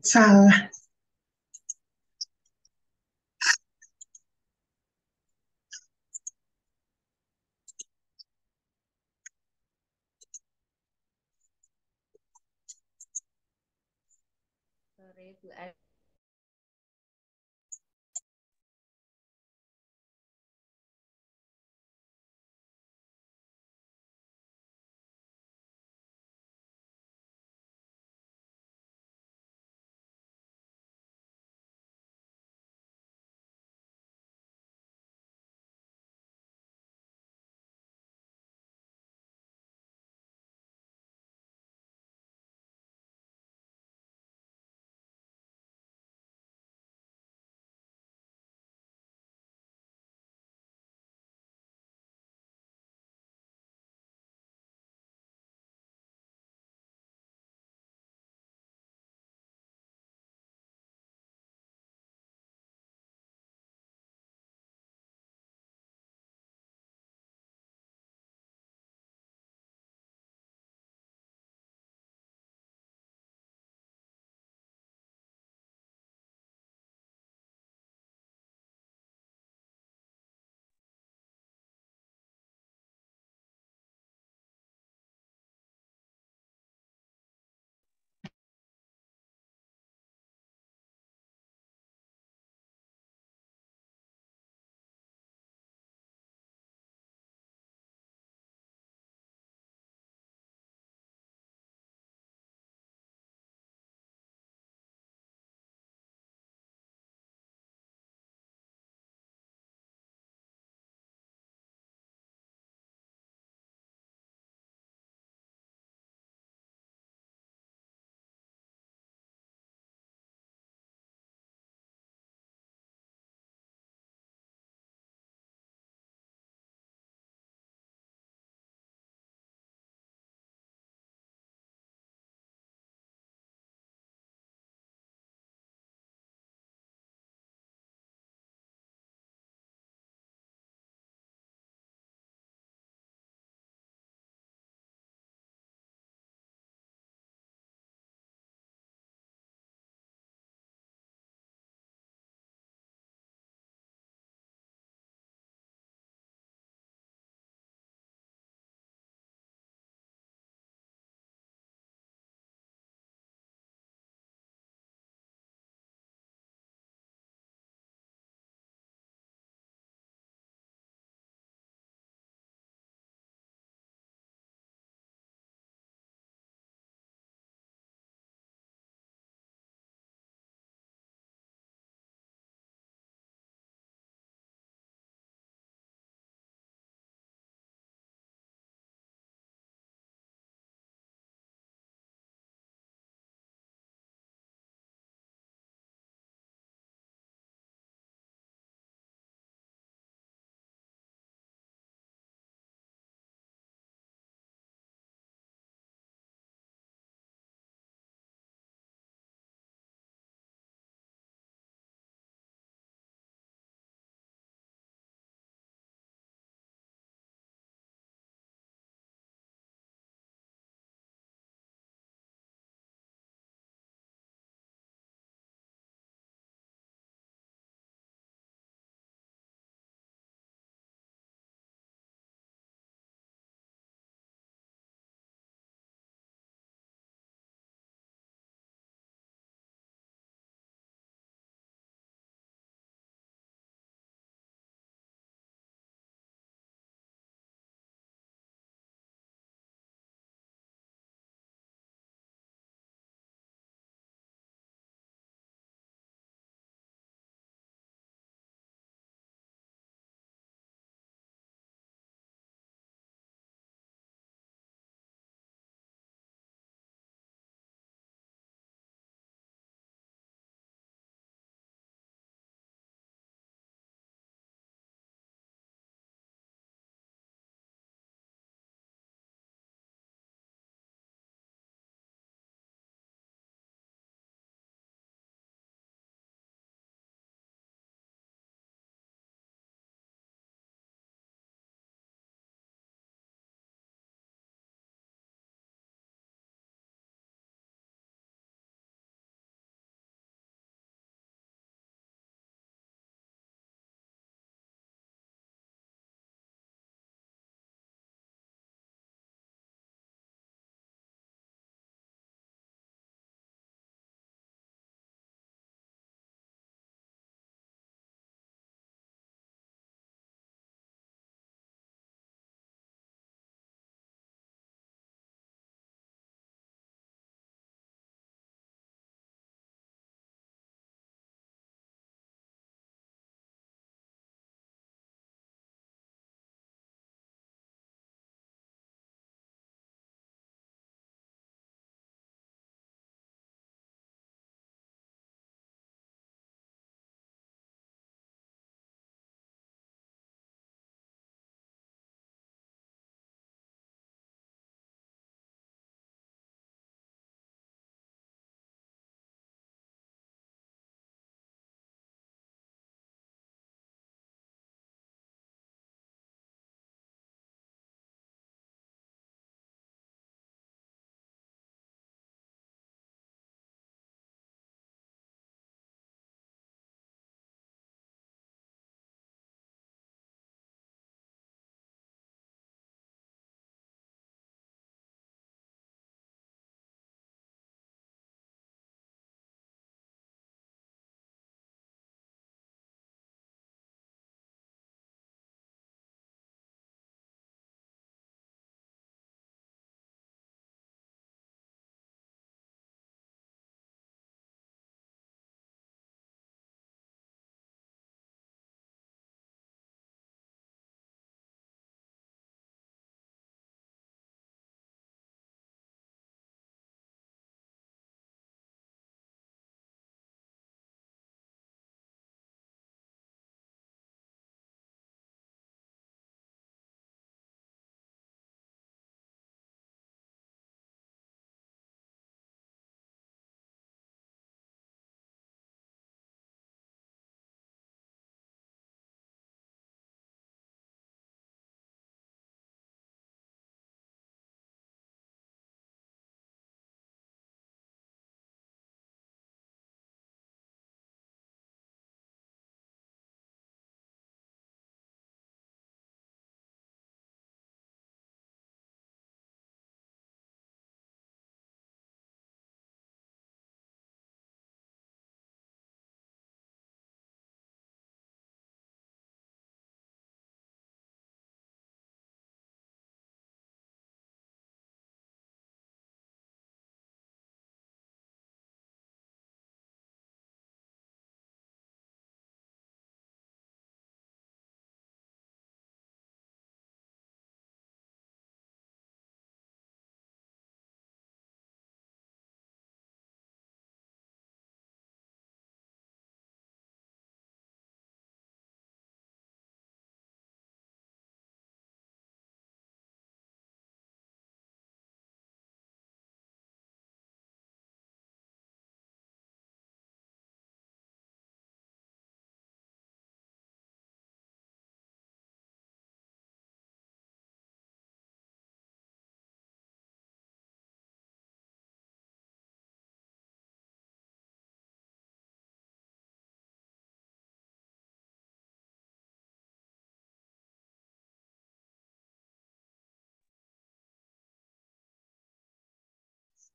Salah. Sore Bu Ade.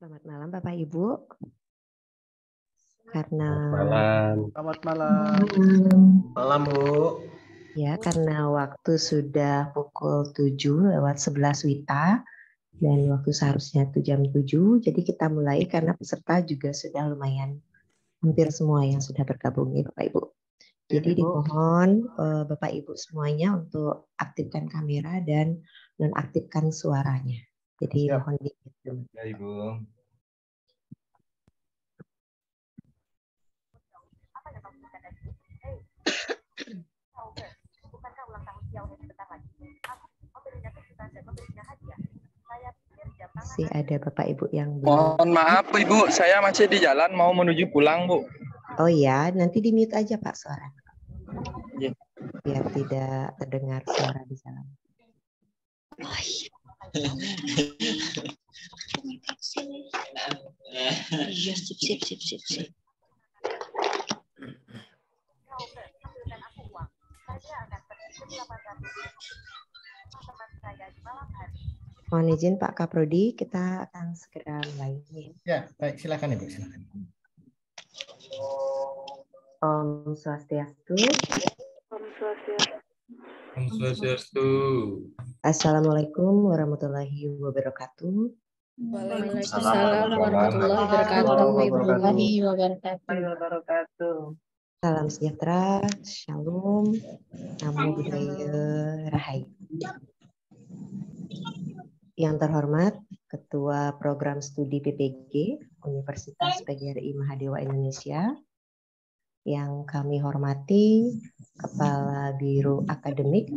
Selamat malam Bapak Ibu. Karena Selamat malam. Malam Bu. Ya, karena waktu sudah pukul 7:11 WITA dan waktu seharusnya itu jam 7, jadi kita mulai karena peserta juga sudah lumayan hampir semua yang sudah bergabung ya Bapak Ibu. Jadi dimohon Bapak Ibu semuanya untuk aktifkan kamera dan nonaktifkan suaranya. Jadi mohon di-mute. Ya Ibu. Masih ada Bapak Ibu yang belum. Mohon maaf Ibu, saya masih di jalan mau menuju pulang Bu. Oh ya, nanti di-mute aja Pak suaranya. Iya. Biar tidak terdengar suara di jalan. Oh iya. Iya, sip. Mohon izin Pak Kaprodi, kita akan segera mulai. Ya, baik, silakan Ibu, silakan. Om Swastiastu. Om Swastiastu. Assalamualaikum warahmatullahi wabarakatuh. Waalaikumsalam warahmatullahi wabarakatuh. Salam sejahtera, shalom, namo buddhaya, rahayu. Yang terhormat Ketua Program Studi PPG Universitas PGRI Mahadewa Indonesia, yang kami hormati Kepala Biro Akademik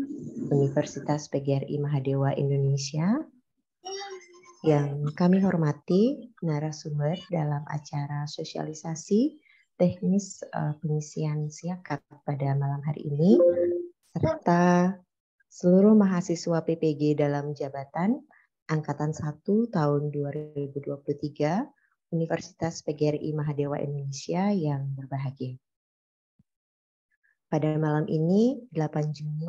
Universitas PGRI Mahadewa Indonesia, yang kami hormati narasumber dalam acara sosialisasi teknis pengisian siakat pada malam hari ini, serta seluruh mahasiswa PPG dalam jabatan Angkatan 1 tahun 2023 Universitas PGRI Mahadewa Indonesia yang berbahagia. Pada malam ini, 8 Juni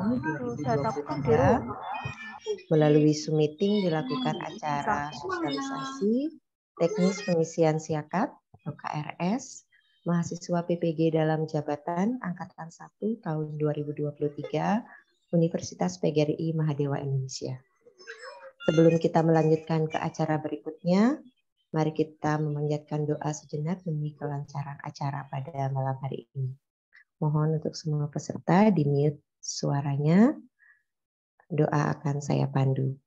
2023, melalui Zoom meeting dilakukan acara sosialisasi teknis pengisian siakat atau KRS mahasiswa PPG dalam jabatan Angkatan 1 tahun 2023 Universitas PGRI Mahadewa Indonesia. Sebelum kita melanjutkan ke acara berikutnya, mari kita memanjatkan doa sejenak demi kelancaran acara pada malam hari ini. Mohon untuk semua peserta di-mute suaranya. Doa akan saya pandu.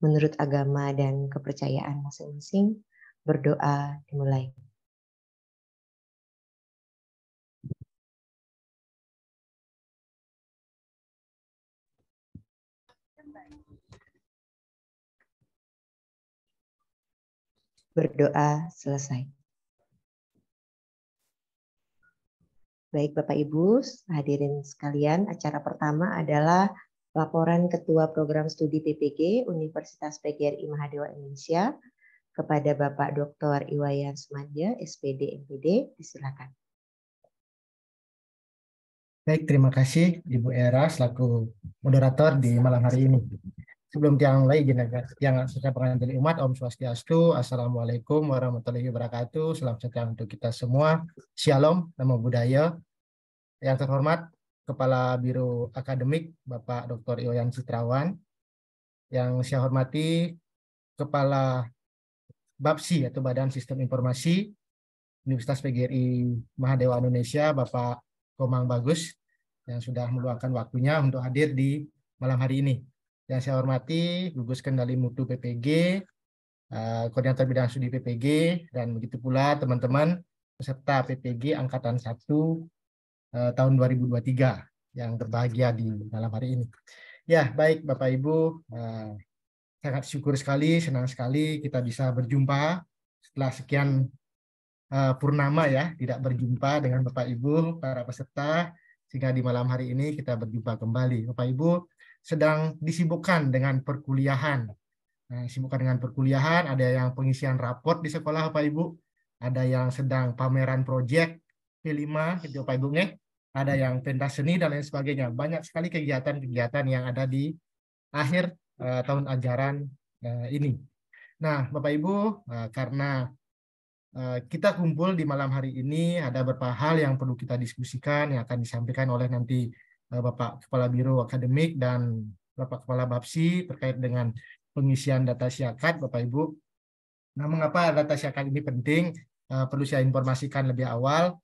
Menurut agama dan kepercayaan masing-masing, berdoa dimulai. Berdoa selesai. Baik Bapak Ibu, hadirin sekalian, acara pertama adalah laporan Ketua Program Studi PPG Universitas PGRI Mahadewa Indonesia kepada Bapak Dr. Iwayan Sumanja, SPD MPD. Disilakan. Baik, terima kasih Ibu Era selaku moderator di malam hari ini. Sebelum yang lain, yang saya pengantin umat, Om Swastiastu, Assalamualaikum warahmatullahi wabarakatuh. Salam sejahtera untuk kita semua. Shalom, namo buddhaya. Yang terhormat Kepala Biro Akademik Bapak Dr. Iwayan Citrawan. Yang saya hormati Kepala BAPSI atau Badan Sistem Informasi Universitas PGRI Mahadewa Indonesia, Bapak Komang Bagus, yang sudah meluangkan waktunya untuk hadir di malam hari ini. Yang saya hormati Gugus Kendali Mutu PPG, Koordinator Bidang Studi PPG, dan begitu pula teman-teman peserta PPG Angkatan 1 tahun 2023 yang berbahagia di malam hari ini. Ya, baik Bapak Ibu, sangat syukur sekali, senang sekali kita bisa berjumpa setelah sekian purnama ya, tidak berjumpa dengan Bapak Ibu, para peserta, sehingga di malam hari ini kita berjumpa kembali. Bapak Ibu sedang disibukkan dengan perkuliahan. Nah, disibukkan dengan perkuliahan, ada yang pengisian raport di sekolah Bapak Ibu, ada yang sedang pameran proyek P5, gitu Bapak Ibu, ada yang pentas seni dan lain sebagainya. Banyak sekali kegiatan-kegiatan yang ada di akhir tahun ajaran ini. Nah, Bapak Ibu, karena kita kumpul di malam hari ini, ada beberapa hal yang perlu kita diskusikan yang akan disampaikan oleh nanti Bapak Kepala Biro Akademik dan Bapak Kepala Bapsi terkait dengan pengisian data syakat, Bapak Ibu. Nah, mengapa data syakat ini penting? Perlu saya informasikan lebih awal.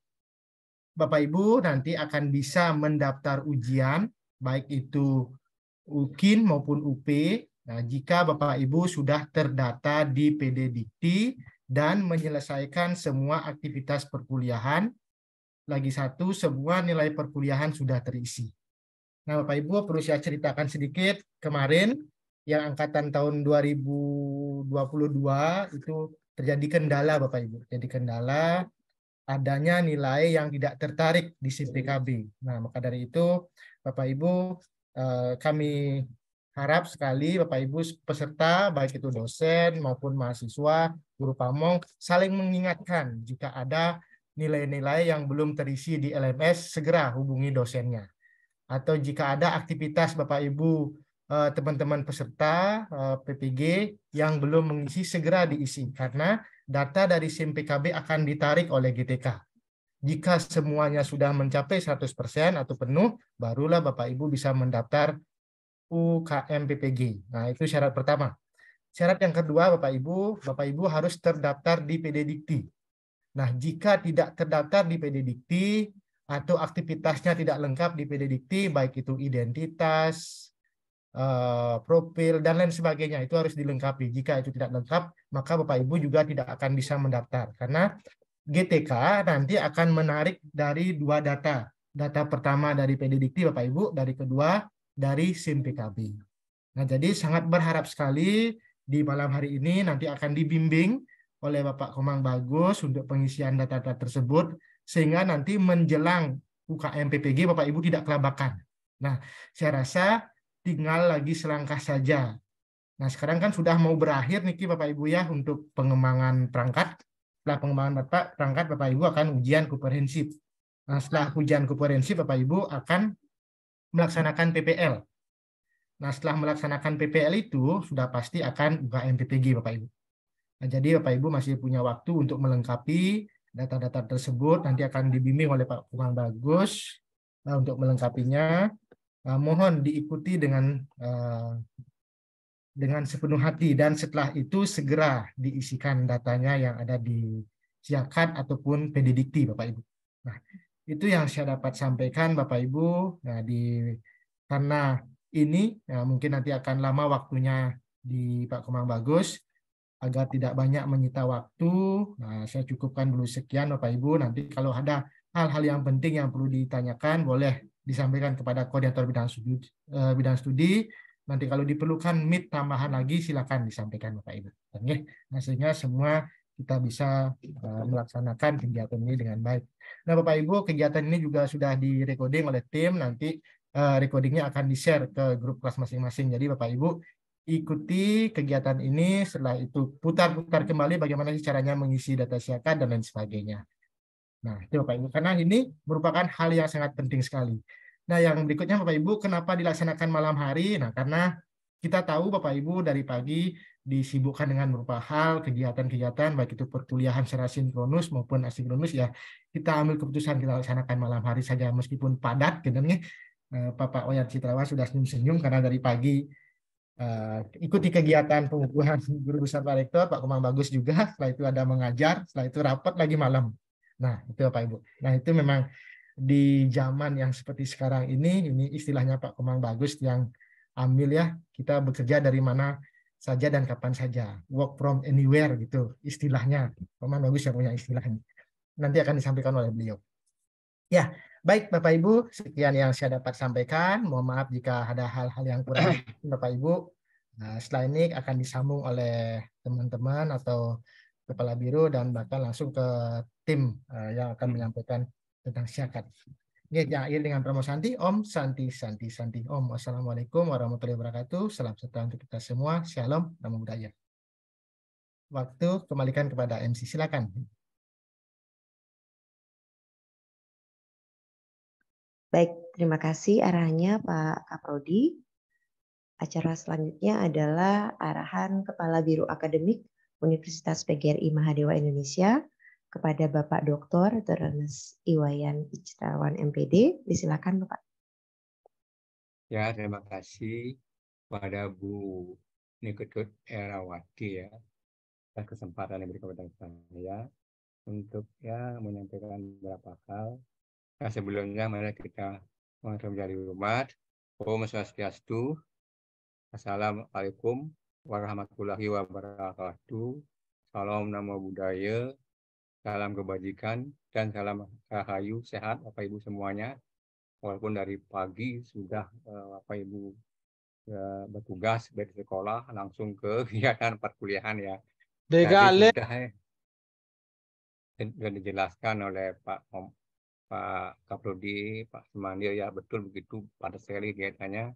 Bapak Ibu nanti akan bisa mendaftar ujian, baik itu UKIN maupun UP. Nah, jika Bapak Ibu sudah terdata di PD Dikti dan menyelesaikan semua aktivitas perkuliahan, lagi satu, semua nilai perkuliahan sudah terisi. Nah, Bapak Ibu perlu saya ceritakan sedikit, kemarin yang angkatan tahun 2022 itu terjadi kendala, Bapak Ibu. Jadi kendala adanya nilai yang tidak tertarik di SIM PKB. Nah, maka dari itu Bapak Ibu kami harap sekali Bapak Ibu peserta baik itu dosen maupun mahasiswa, guru pamong saling mengingatkan jika ada nilai-nilai yang belum terisi di LMS segera hubungi dosennya. Atau jika ada aktivitas Bapak Ibu teman-teman peserta PPG yang belum mengisi segera diisi karena data dari SIM PKB akan ditarik oleh GTK. Jika semuanya sudah mencapai 100% atau penuh, barulah Bapak Ibu bisa mendaftar UKM PPG. Nah, itu syarat pertama. Syarat yang kedua, Bapak Ibu harus terdaftar di PD Dikti. Nah, jika tidak terdaftar di PD Dikti atau aktivitasnya tidak lengkap di PD Dikti, baik itu identitas, profil, dan lain sebagainya, itu harus dilengkapi. Jika itu tidak lengkap, maka Bapak Ibu juga tidak akan bisa mendaftar. Karena GTK nanti akan menarik dari dua data. Data pertama dari PD Dikti, Bapak Ibu, dari kedua dari SIM PKB. Nah, jadi sangat berharap sekali di malam hari ini nanti akan dibimbing oleh Bapak Komang Bagus untuk pengisian data-data tersebut, sehingga nanti menjelang UKM PPG Bapak Ibu tidak kelabakan. Nah, saya rasa tinggal lagi selangkah saja. Nah, sekarang kan sudah mau berakhir nih Bapak Ibu ya untuk pengembangan perangkat. Setelah pengembangan perangkat Bapak Ibu akan ujian komprehensif. Nah, setelah ujian komprehensif Bapak Ibu akan melaksanakan PPL. Nah, setelah melaksanakan PPL itu sudah pasti akan UKM PPG Bapak Ibu. Nah, jadi Bapak Ibu masih punya waktu untuk melengkapi data-data tersebut. Nanti akan dibimbing oleh Pak Komang Bagus untuk melengkapinya. Mohon diikuti dengan sepenuh hati, dan setelah itu segera diisikan datanya yang ada di Syakat ataupun PD Dikti Bapak Ibu. Nah, itu yang saya dapat sampaikan Bapak Ibu. Nah, karena ini mungkin nanti akan lama waktunya di Pak Komang Bagus, agar tidak banyak menyita waktu. Nah, saya cukupkan dulu sekian Bapak Ibu. Nanti kalau ada hal-hal yang penting yang perlu ditanyakan, boleh disampaikan kepada koordinator bidang studi. Nanti kalau diperlukan meet tambahan lagi, silakan disampaikan Bapak Ibu. Nah, sehingga semua kita bisa melaksanakan kegiatan ini dengan baik. Nah, Bapak Ibu, kegiatan ini juga sudah di-recording oleh tim. Nanti recordingnya akan di-share ke grup kelas masing-masing. Jadi Bapak Ibu ikuti kegiatan ini, setelah itu putar-putar kembali bagaimana sih caranya mengisi data syakat dan lain sebagainya. Nah, itu Bapak Ibu, karena ini merupakan hal yang sangat penting sekali. Nah, yang berikutnya Bapak Ibu, kenapa dilaksanakan malam hari? Nah, karena kita tahu Bapak Ibu dari pagi disibukkan dengan beberapa hal, kegiatan-kegiatan, baik itu perkuliahan secara sinkronus maupun asinkronus, ya kita ambil keputusan kita laksanakan malam hari saja, meskipun padat, sebenarnya Bapak Oyan Citrawa sudah senyum-senyum karena dari pagi ikuti kegiatan pengukuhan guru besar Pak Rektor, Pak Komang Bagus juga, setelah itu ada mengajar, setelah itu rapat lagi malam. Nah, itu Bapak Ibu. Nah, itu memang di zaman yang seperti sekarang ini istilahnya Pak Komang Bagus yang ambil ya, kita bekerja dari mana saja dan kapan saja. Work from anywhere gitu istilahnya. Komang Bagus yang punya istilahnya. Nanti akan disampaikan oleh beliau. Ya, baik Bapak Ibu, sekian yang saya dapat sampaikan. Mohon maaf jika ada hal-hal yang kurang Bapak Ibu. Nah, setelah ini akan disambung oleh teman-teman atau Kepala Biro dan bahkan langsung ke tim yang akan menyampaikan tentang syakat. Ini yang akhir dengan Pramono Santi. Om Santi Santi Santi. Om. Wassalamualaikum warahmatullahi wabarakatuh. Salam sejahtera untuk kita semua. Shalom. Namo Buddhaya. Waktu kembalikan kepada MC. Silakan. Baik, terima kasih arahannya Pak Kaprodi. Acara selanjutnya adalah arahan Kepala Biro Akademik Universitas PGRI Mahadewa Indonesia kepada Bapak Dr. Ernest Iwayan Ictawan MPD. Disilakan Bapak. Ya, terima kasih pada Bu Niketut Erawati ya atas kesempatan yang diberikan kepada saya untuk ya menyampaikan beberapa hal. Nah, sebelumnya mari kita menjadi umat. Om Swastiastu. Assalamualaikum warahmatullahi wabarakatuh. Salam Namo Buddhaya. Salam kebajikan dan salam rahayu sehat Bapak Ibu semuanya. Walaupun dari pagi sudah Bapak Ibu bertugas dari sekolah langsung ke kegiatan perkuliahan ya. Tadi sudah dijelaskan oleh Pak Kaprodi, Pak Sumandio ya, betul begitu pada sekali kegiatannya.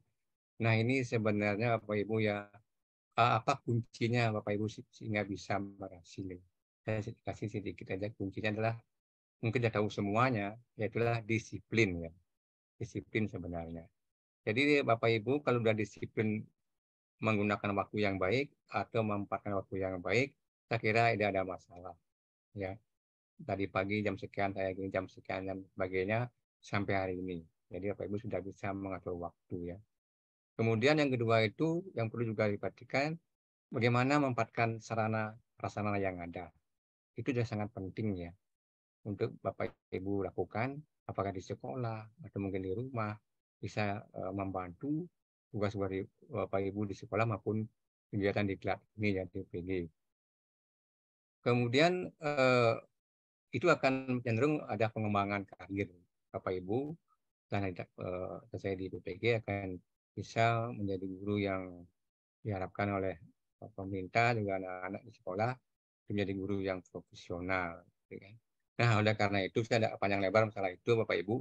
Nah ini sebenarnya Bapak Ibu ya, apa kuncinya Bapak Ibu sehingga bisa berhasil? Saya kasih sedikit aja, kuncinya adalah mungkin sudah tahu semuanya, yaitulah disiplin ya. Disiplin sebenarnya. Jadi Bapak Ibu kalau sudah disiplin menggunakan waktu yang baik atau memanfaatkan waktu yang baik, saya kira tidak ada masalah. Ya, tadi pagi jam sekian, saya gini jam sekian dan sebagainya sampai hari ini. Jadi Bapak Ibu sudah bisa mengatur waktu ya. Kemudian yang kedua itu yang perlu juga diperhatikan bagaimana memanfaatkan sarana prasarana yang ada. Itu sudah sangat penting ya untuk Bapak Ibu lakukan, apakah di sekolah atau mungkin di rumah, bisa membantu tugas dari Bapak Ibu di sekolah maupun kegiatan di kelas ini ya di PG. Kemudian itu akan cenderung ada pengembangan karir Bapak Ibu dan saya di PPG akan bisa menjadi guru yang diharapkan oleh pemerintah juga anak-anak di sekolah menjadi guru yang profesional. Nah, oleh karena itu saya tidak panjang lebar masalah itu Bapak Ibu.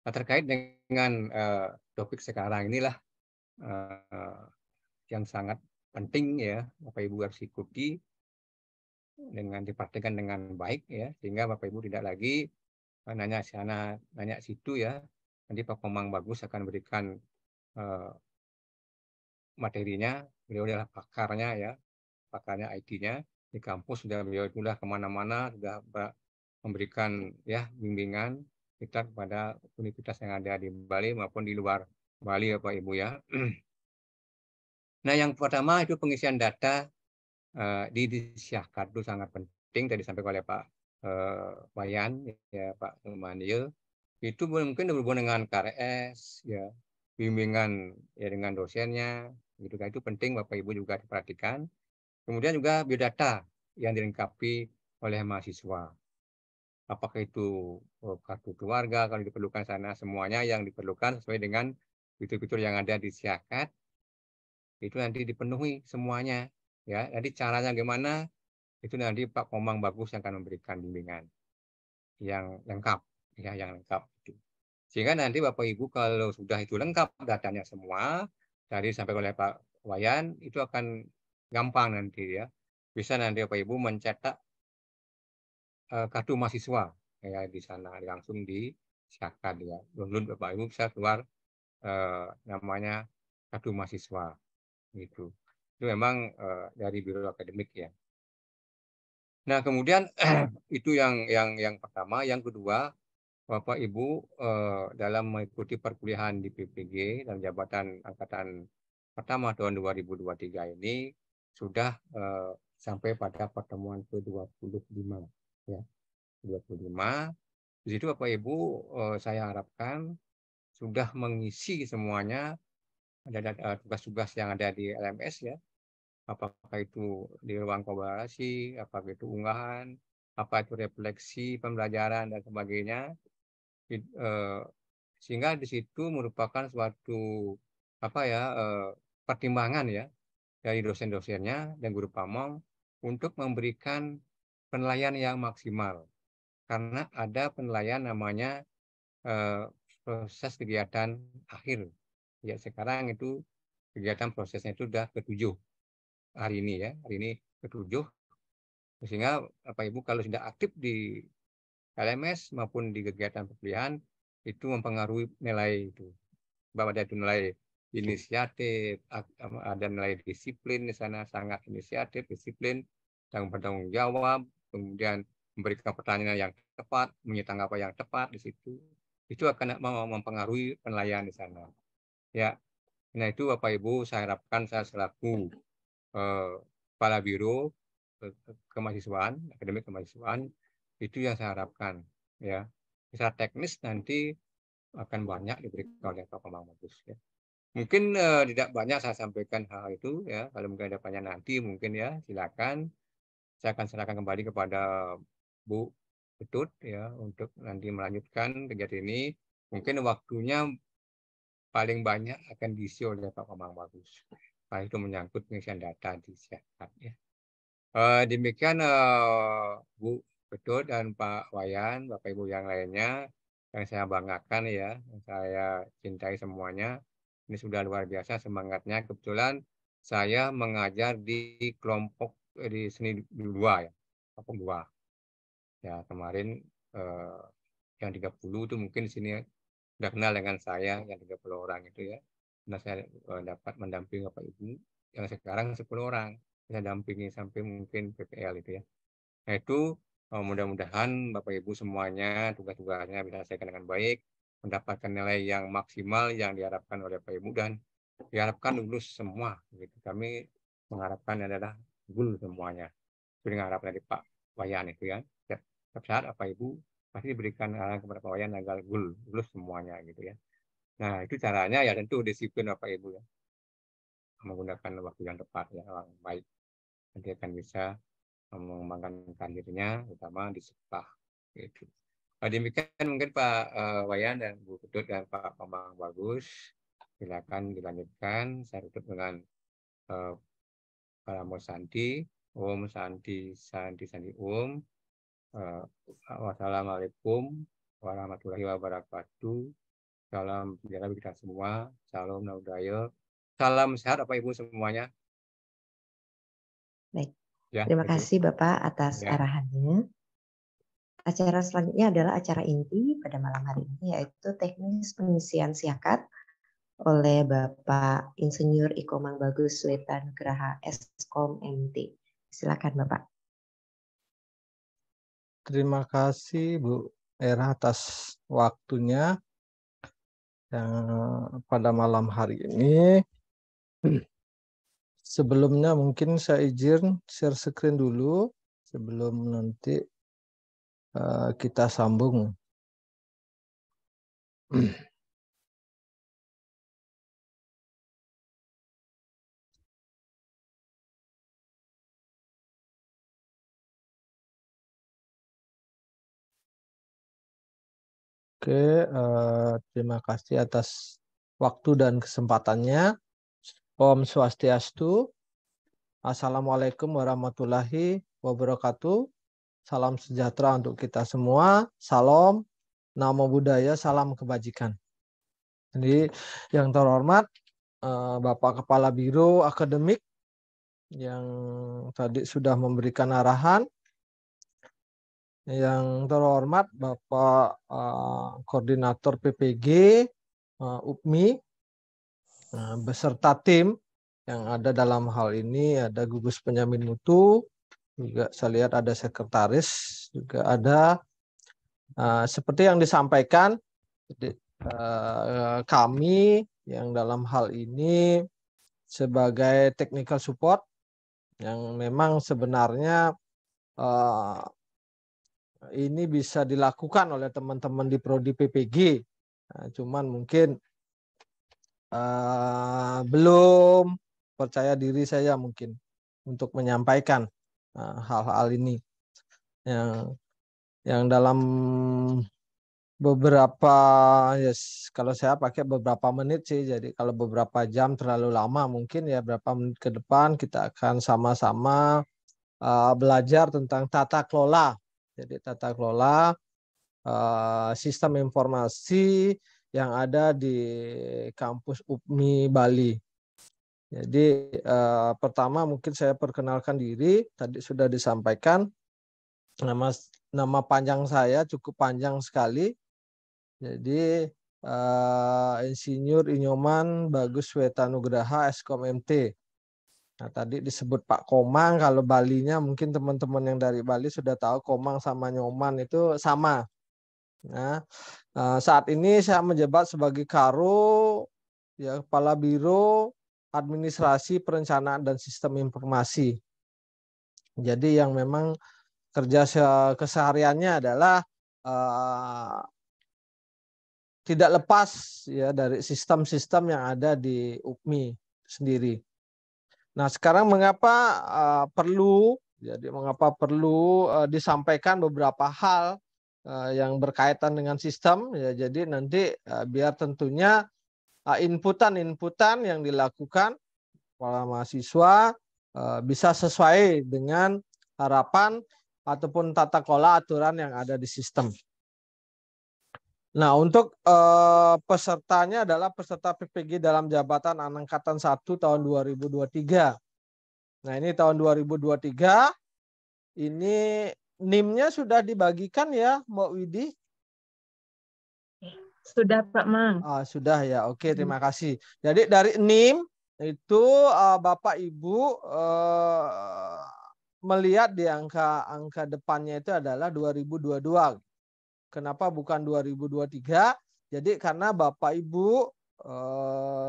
Nah, terkait dengan topik sekarang inilah yang sangat penting ya Bapak Ibu harus ikuti dengan dipraktikkan dengan baik ya sehingga Bapak Ibu tidak lagi nanya sana nanya situ ya. Nanti Pak Komang Bagus akan berikan materinya, beliau adalah pakarnya ya, pakarnya IT-nya di kampus sudah beliau sudah kemana-mana sudah memberikan ya bimbingan kita kepada universitas yang ada di Bali maupun di luar Bali Bapak Ibu ya. Nah yang pertama itu pengisian data di Syahkat itu sangat penting tadi disampaikan oleh Pak Wayan ya Pak Mandio. Itu mungkin berhubungan dengan KRS ya, bimbingan ya dengan dosennya gitu kan, itu penting Bapak Ibu juga diperhatikan. Kemudian juga biodata yang dilengkapi oleh mahasiswa. Apakah itu kartu keluarga kalau diperlukan sana, semuanya yang diperlukan sesuai dengan fitur-fitur yang ada di Syakat itu nanti dipenuhi semuanya ya. Jadi caranya gimana itu nanti Pak Komang Bagus yang akan memberikan bimbingan yang lengkap ya, yang lengkap itu. Sehingga nanti Bapak Ibu kalau sudah itu lengkap datanya semua dari sampai oleh Pak Wayan itu akan gampang nanti ya. Bisa nanti Bapak Ibu mencetak kartu mahasiswa ya di sana langsung di Syakat ya. Lalu Bapak Ibu bisa keluar namanya kartu mahasiswa gitu. Itu memang dari Biro Akademik ya. Nah, kemudian itu yang pertama, yang kedua Bapak Ibu dalam mengikuti perkuliahan di PPG dan jabatan angkatan pertama tahun 2023 ini sudah sampai pada pertemuan ke-25 ya. 25. Di situ Bapak Ibu saya harapkan sudah mengisi semuanya ada tugas-tugas yang ada di LMS ya. Apakah itu di ruang kolaborasi, apakah itu unggahan, apa itu refleksi pembelajaran dan sebagainya. Sehingga di situ merupakan suatu pertimbangan ya dari dosen-dosennya dan guru pamong untuk memberikan penilaian yang maksimal karena ada penilaian namanya proses kegiatan akhir ya. Sekarang itu kegiatan prosesnya itu sudah ke-7 hari ini ya, hari ini ke-7 sehingga Bapak Ibu kalau sudah aktif di LMS maupun di kegiatan perkuliahan itu mempengaruhi nilai itu. Bahwa ada itu nilai inisiatif, ada nilai disiplin di sana, sangat inisiatif, disiplin, dan bertanggung jawab, kemudian memberikan pertanyaan yang tepat, menyita apa yang tepat di situ. Itu akan mempengaruhi penilaian di sana. Ya, nah itu Bapak Ibu saya harapkan saya selaku kepala biro kemahasiswaan, akademik kemahasiswaan, itu yang saya harapkan. Ya, secara teknis nanti akan banyak diberikan oleh Pak Bambang Bagus. Ya. Mungkin tidak banyak saya sampaikan hal itu ya. Kalau mungkin ada pertanyaan nanti mungkin ya silakan. Saya akan serahkan kembali kepada Bu Ketut ya untuk nanti melanjutkan kegiatan ini. Mungkin waktunya paling banyak akan diisi oleh Pak Bambang Bagus. Nah, itu menyangkut pengisian data di Siakat ya. Demikian Bu Ketut dan Pak Wayan, Bapak Ibu yang lainnya yang saya banggakan ya, yang saya cintai semuanya. Ini sudah luar biasa semangatnya. Kebetulan saya mengajar di kelompok di seni 2 ya, kelompok 2. Ya kemarin yang 30 itu mungkin di sini sudah kenal dengan saya yang 30 orang itu ya. Karena saya dapat mendampingi Bapak Ibu yang sekarang 10 orang. Saya dampingi sampai mungkin PPL itu ya. Nah itu mudah-mudahan Bapak Ibu semuanya tugas-tugasnya bisa selesaikan dengan baik, mendapatkan nilai yang maksimal yang diharapkan oleh Bapak Ibu dan diharapkan lulus semua. Gitu. Kami mengharapkan adalah gul semuanya. Itu dengan harapan dari Pak Wayan itu ya. Setiap saat Bapak Ibu pasti diberikan arahan kepada Pak Wayan agar gul, lulus semuanya gitu ya. Nah itu caranya ya tentu disiplin Bapak Ibu ya. Menggunakan waktu yang tepat ya, yang baik. Nanti akan bisa mengembangkan karirnya, terutama di sekolah. Gitu. Demikian mungkin Pak Wayan dan Bu Ketut dan Pak Bambang Bagus. Silakan dilanjutkan. Saya tutup dengan Namo Santi, Om Santi, Santi, Santi Om. Wassalamualaikum warahmatullahi wabarakatuh. Salam sejahtera bagi kita semua. Salam Naudaya. Salam sehat Bapak Ibu semuanya. Baik. Ya, Terima kasih Bapak atas ya. arahannya. Acara selanjutnya adalah acara inti pada malam hari ini, yaitu teknis pengisian siakat oleh Bapak Insinyur Iko Mangbagus Wetan Graha Eskom MT. Silakan Bapak. Terima kasih Bu Era atas waktunya yang pada malam hari ini. Sebelumnya mungkin saya izin share screen dulu sebelum nanti kita sambung. Oke, terima kasih atas waktu dan kesempatannya. Om Swastiastu. Assalamualaikum warahmatullahi wabarakatuh. Salam sejahtera untuk kita semua. Salam, namo buddhaya, salam kebajikan. Jadi yang terhormat Bapak Kepala Biro Akademik yang tadi sudah memberikan arahan. Yang terhormat Bapak Koordinator PPG UPMI beserta tim yang ada dalam hal ini, ada gugus penjamin mutu, juga saya lihat ada sekretaris, juga ada seperti yang disampaikan kami yang dalam hal ini sebagai technical support yang memang sebenarnya ini bisa dilakukan oleh teman-teman di prodi PPG, cuman mungkin belum percaya diri saya mungkin untuk menyampaikan hal-hal ini yang dalam beberapa kalau saya pakai beberapa menit sih, jadi kalau beberapa jam terlalu lama mungkin ya beberapa menit ke depan kita akan sama-sama belajar tentang tata kelola. Jadi tata kelola sistem informasi yang ada di kampus UPMI Bali. Jadi pertama mungkin saya perkenalkan diri, tadi sudah disampaikan nama panjang saya cukup panjang sekali. Jadi Insinyur Inyoman Bagus Wetanugraha Eskom MT. Nah, tadi disebut Pak Komang, kalau Balinya mungkin teman-teman yang dari Bali sudah tahu Komang sama Nyoman itu sama. Nah, saat ini saya menjabat sebagai Karo, ya, Kepala Biro Administrasi Perencanaan dan Sistem Informasi. Jadi yang memang kerja kesehariannya adalah tidak lepas ya dari sistem-sistem yang ada di UPMI sendiri. Nah, sekarang mengapa perlu disampaikan beberapa hal yang berkaitan dengan sistem ya. Jadi nanti biar tentunya inputan-inputan yang dilakukan para mahasiswa bisa sesuai dengan harapan ataupun tata kelola aturan yang ada di sistem. Nah, untuk pesertanya adalah peserta PPG dalam jabatan Angkatan 1 tahun 2023. Nah, ini tahun 2023. Ini NIM-nya sudah dibagikan ya, Mbak Widi? Sudah, Pak Mang. Sudah ya, oke, terima kasih. Jadi dari NIM itu Bapak Ibu melihat di angka depannya itu adalah 2022. Kenapa bukan 2023? Jadi karena Bapak Ibu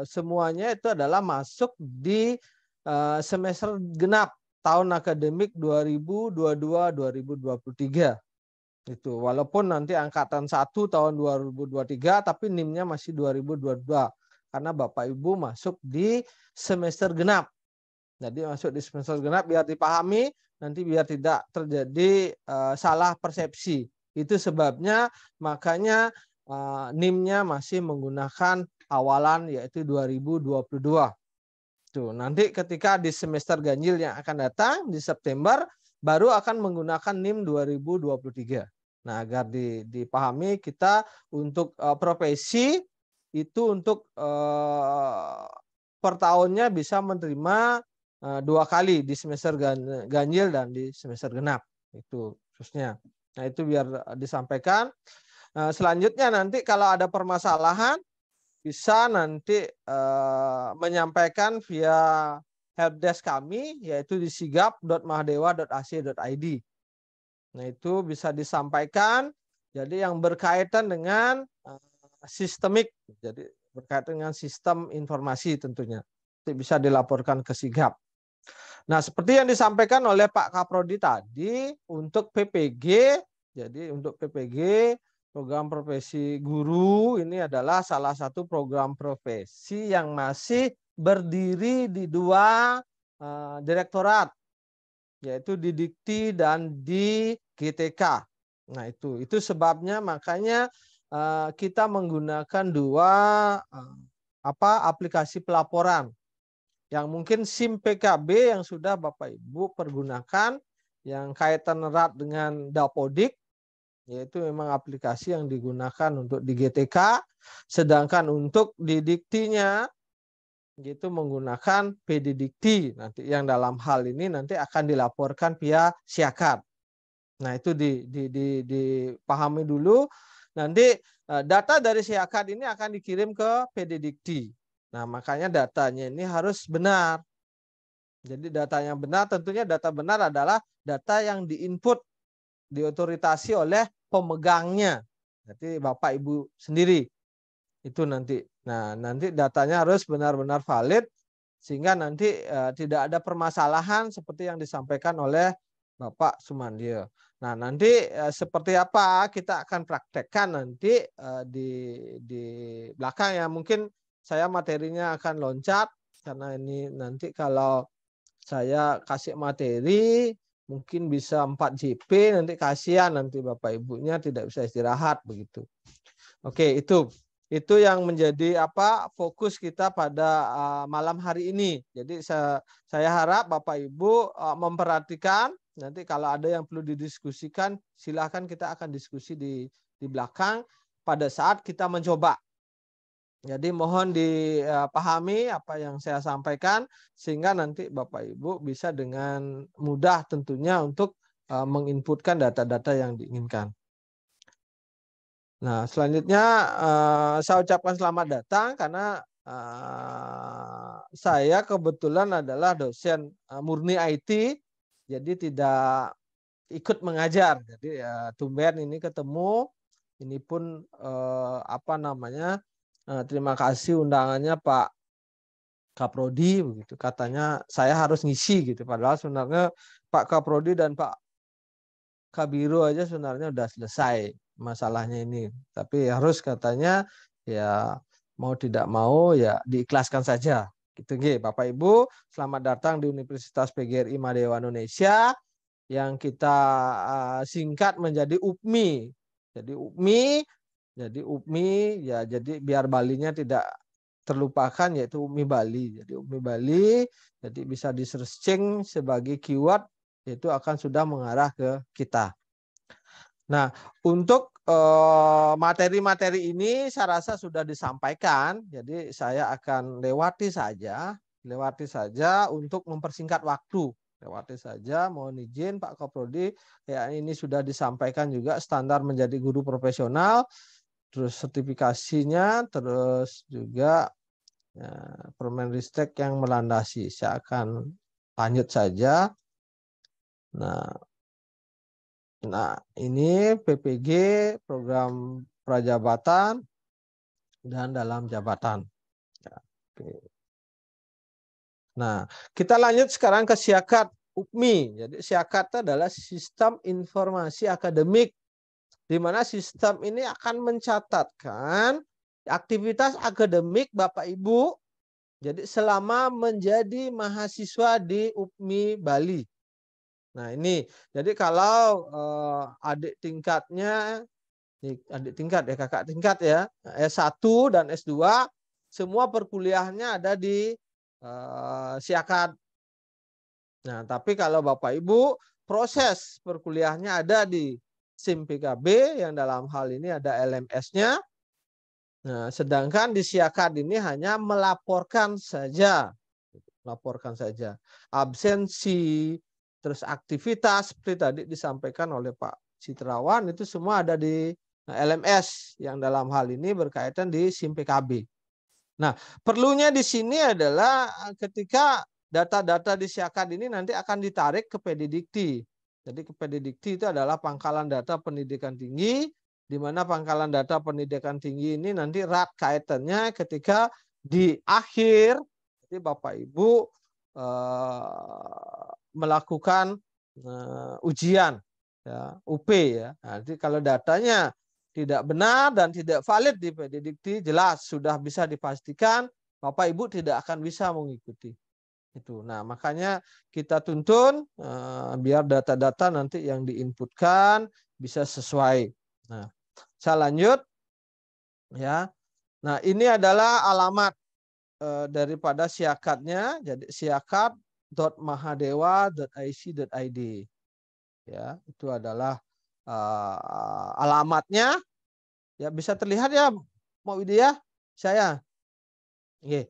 semuanya itu adalah masuk di semester genap tahun akademik 2022-2023. Itu walaupun nanti angkatan 1 tahun 2023 tapi NIM-nya masih 2022 karena Bapak Ibu masuk di semester genap. Jadi masuk di semester genap biar dipahami, nanti biar tidak terjadi salah persepsi. Itu sebabnya makanya NIM-nya masih menggunakan awalan yaitu 2022. Tuh, nanti ketika di semester ganjil yang akan datang di September baru akan menggunakan NIM 2023. Nah, agar dipahami kita untuk profesi itu untuk per tahunnya bisa menerima 2 kali di semester ganjil dan di semester genap. Itu khususnya. Nah, itu biar disampaikan. Selanjutnya nanti kalau ada permasalahan bisa nanti menyampaikan via helpdesk kami yaitu di sigap.mahdewa.ac.id. Nah, itu bisa disampaikan. Jadi yang berkaitan dengan sistemik, jadi berkaitan dengan sistem informasi tentunya. Itu bisa dilaporkan ke Sigap. Nah, seperti yang disampaikan oleh Pak Kaprodi tadi, untuk PPG, jadi untuk PPG, program profesi guru, ini adalah salah satu program profesi yang masih berdiri di 2 direktorat, yaitu di Dikti dan di GTK. Nah, itu sebabnya makanya kita menggunakan 2 aplikasi pelaporan. Yang mungkin SIM PKB yang sudah Bapak Ibu pergunakan, yang kaitan erat dengan Dapodik, yaitu memang aplikasi yang digunakan untuk di GTK, sedangkan untuk di Diktinya itu menggunakan PD Dikti. Nanti yang dalam hal ini nanti akan dilaporkan via Siakat. Nah, itu dipahami dulu. Nanti data dari Siakat ini akan dikirim ke PD Dikti. Nah, makanya datanya ini harus benar. Jadi datanya benar, tentunya data benar adalah data yang diinput, diotoritasi oleh pemegangnya. Jadi Bapak Ibu sendiri. Itu nanti. Nah, nanti datanya harus benar-benar valid sehingga nanti tidak ada permasalahan seperti yang disampaikan oleh Bapak Sumandio. Nah, nanti seperti apa kita akan praktekkan nanti di belakang ya. Mungkin saya materinya akan loncat karena ini nanti kalau saya kasih materi mungkin bisa 4 JP, nanti kasihan nanti Bapak Ibunya tidak bisa istirahat begitu. Oke, itu yang menjadi fokus kita pada malam hari ini. Jadi saya harap Bapak Ibu memperhatikan. Nanti kalau ada yang perlu didiskusikan, silakan kita akan diskusi di belakang pada saat kita mencoba. Jadi mohon dipahami apa yang saya sampaikan sehingga nanti Bapak Ibu bisa dengan mudah tentunya untuk menginputkan data-data yang diinginkan. Nah, selanjutnya saya ucapkan selamat datang karena saya kebetulan adalah dosen murni IT, jadi tidak ikut mengajar. Jadi tumben ini ketemu, ini pun terima kasih undangannya Pak Kaprodi, begitu katanya saya harus ngisi gitu. Padahal sebenarnya Pak Kaprodi dan Pak Kabiro aja sebenarnya udah selesai masalahnya ini. Tapi harus katanya ya mau tidak mau ya diikhlaskan saja. Gitu nggih, Bapak Ibu, selamat datang di Universitas PGRI Madewa Indonesia yang kita singkat menjadi UPMI. Jadi UPMI ya jadi biar Balinya tidak terlupakan yaitu UPMI Bali. Jadi UPMI Bali jadi bisa di-searching sebagai keyword itu akan sudah mengarah ke kita. Nah, untuk materi-materi ini saya rasa sudah disampaikan, jadi saya akan lewati saja untuk mempersingkat waktu. Lewati saja, mohon izin Pak Kaprodi, ya ini sudah disampaikan juga standar menjadi guru profesional, terus sertifikasinya, terus juga ya, Permenristek yang melandasi. Saya akan lanjut saja. Nah, ini PPG, program prajabatan dan dalam jabatan. Ya, oke. Nah, kita lanjut sekarang ke Siakat UPMI. Jadi Siakat adalah sistem informasi akademik, di mana sistem ini akan mencatatkan aktivitas akademik Bapak Ibu. Jadi selama menjadi mahasiswa di UPMI Bali. Nah ini, jadi kalau adik tingkatnya, adik tingkat ya, kakak tingkat ya, S1 dan S2, semua perkuliahannya ada di Siakat. Nah tapi kalau Bapak Ibu, proses perkuliahannya ada di SIM PKB, yang dalam hal ini ada LMS-nya. Nah sedangkan di Siakat ini hanya melaporkan saja. Absensi, terus aktivitas seperti tadi disampaikan oleh Pak Citrawan itu semua ada di LMS yang dalam hal ini berkaitan di SIM PKB. Nah, perlunya di sini adalah ketika data-data di Siakat ini nanti akan ditarik ke PDDikti. Jadi ke PDDikti itu adalah pangkalan data pendidikan tinggi, di mana pangkalan data pendidikan tinggi ini nanti erat kaitannya ketika di akhir jadi Bapak Ibu melakukan ujian ya, UP ya. Nanti kalau datanya tidak benar dan tidak valid di PDDikti, jelas sudah bisa dipastikan Bapak Ibu tidak akan bisa mengikuti itu. Nah makanya kita tuntun biar data-data nanti yang diinputkan bisa sesuai. Nah saya lanjut ya. Nah ini adalah alamat daripada Siakatnya, jadi siakat.mahadewa.ic.id ya, itu adalah alamatnya ya, bisa terlihat ya Mbak Widya saya. Oke.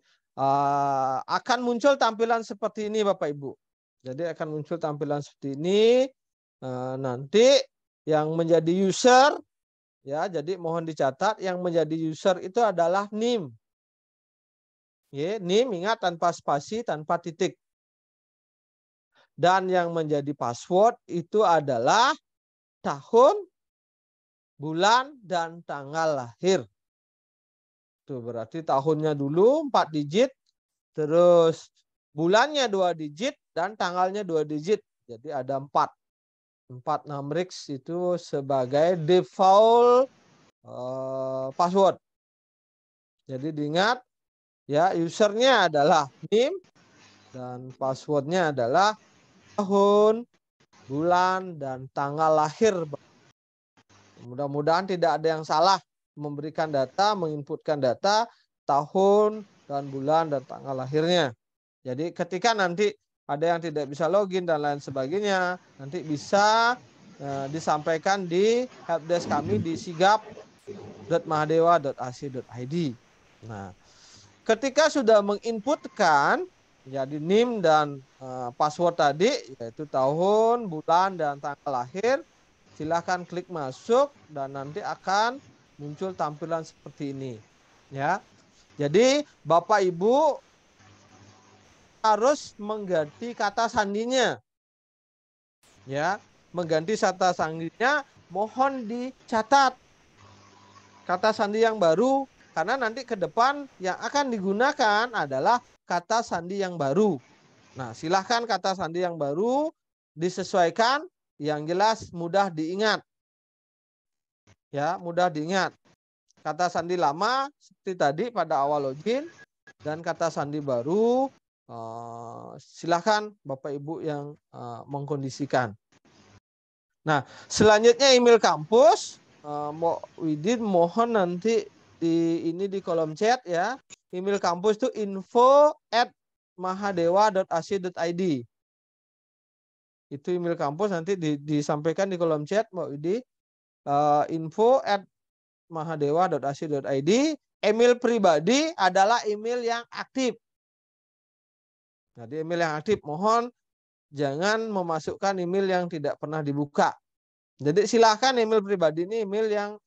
Akan muncul tampilan seperti ini Bapak Ibu. Jadi akan muncul tampilan seperti ini. Nanti yang menjadi user ya, jadi mohon dicatat yang menjadi user itu adalah NIM. NIM ingat tanpa spasi, tanpa titik. Dan yang menjadi password itu adalah tahun, bulan, dan tanggal lahir. Itu berarti tahunnya dulu 4 digit, terus bulannya 2 digit, dan tanggalnya 2 digit. Jadi ada 4 numerics itu sebagai default password. Jadi diingat, ya, usernya adalah NIM dan passwordnya adalah tahun, bulan, dan tanggal lahir. Mudah-mudahan tidak ada yang salah memberikan data, menginputkan data, tahun, dan bulan, dan tanggal lahirnya. Jadi ketika nanti ada yang tidak bisa login dan lain sebagainya, nanti bisa disampaikan di helpdesk kami di sigap.mahadewa.ac.id. Nah, ketika sudah menginputkan jadi NIM dan password tadi, yaitu tahun, bulan, dan tanggal lahir, silakan klik masuk dan nanti akan muncul tampilan seperti ini. Ya. Jadi Bapak Ibu harus mengganti kata sandinya. Ya, mengganti kata sandinya mohon dicatat kata sandi yang baru, karena nanti ke depan yang akan digunakan adalah kata sandi yang baru. Nah, silahkan kata sandi yang baru disesuaikan yang jelas mudah diingat. Ya, mudah diingat. Kata sandi lama seperti tadi pada awal login, dan kata sandi baru silahkan Bapak Ibu yang mengkondisikan. Nah, selanjutnya email kampus. Widin mohon nanti di kolom chat ya. Email kampus itu info@mahadewa.ac.id. Itu email kampus, nanti disampaikan di kolom chat Mbak Widi. Info@mahadewa.ac.id. Email pribadi adalah email yang aktif. Jadi email yang aktif, mohon jangan memasukkan email yang tidak pernah dibuka. Jadi silakan email pribadi ini email yang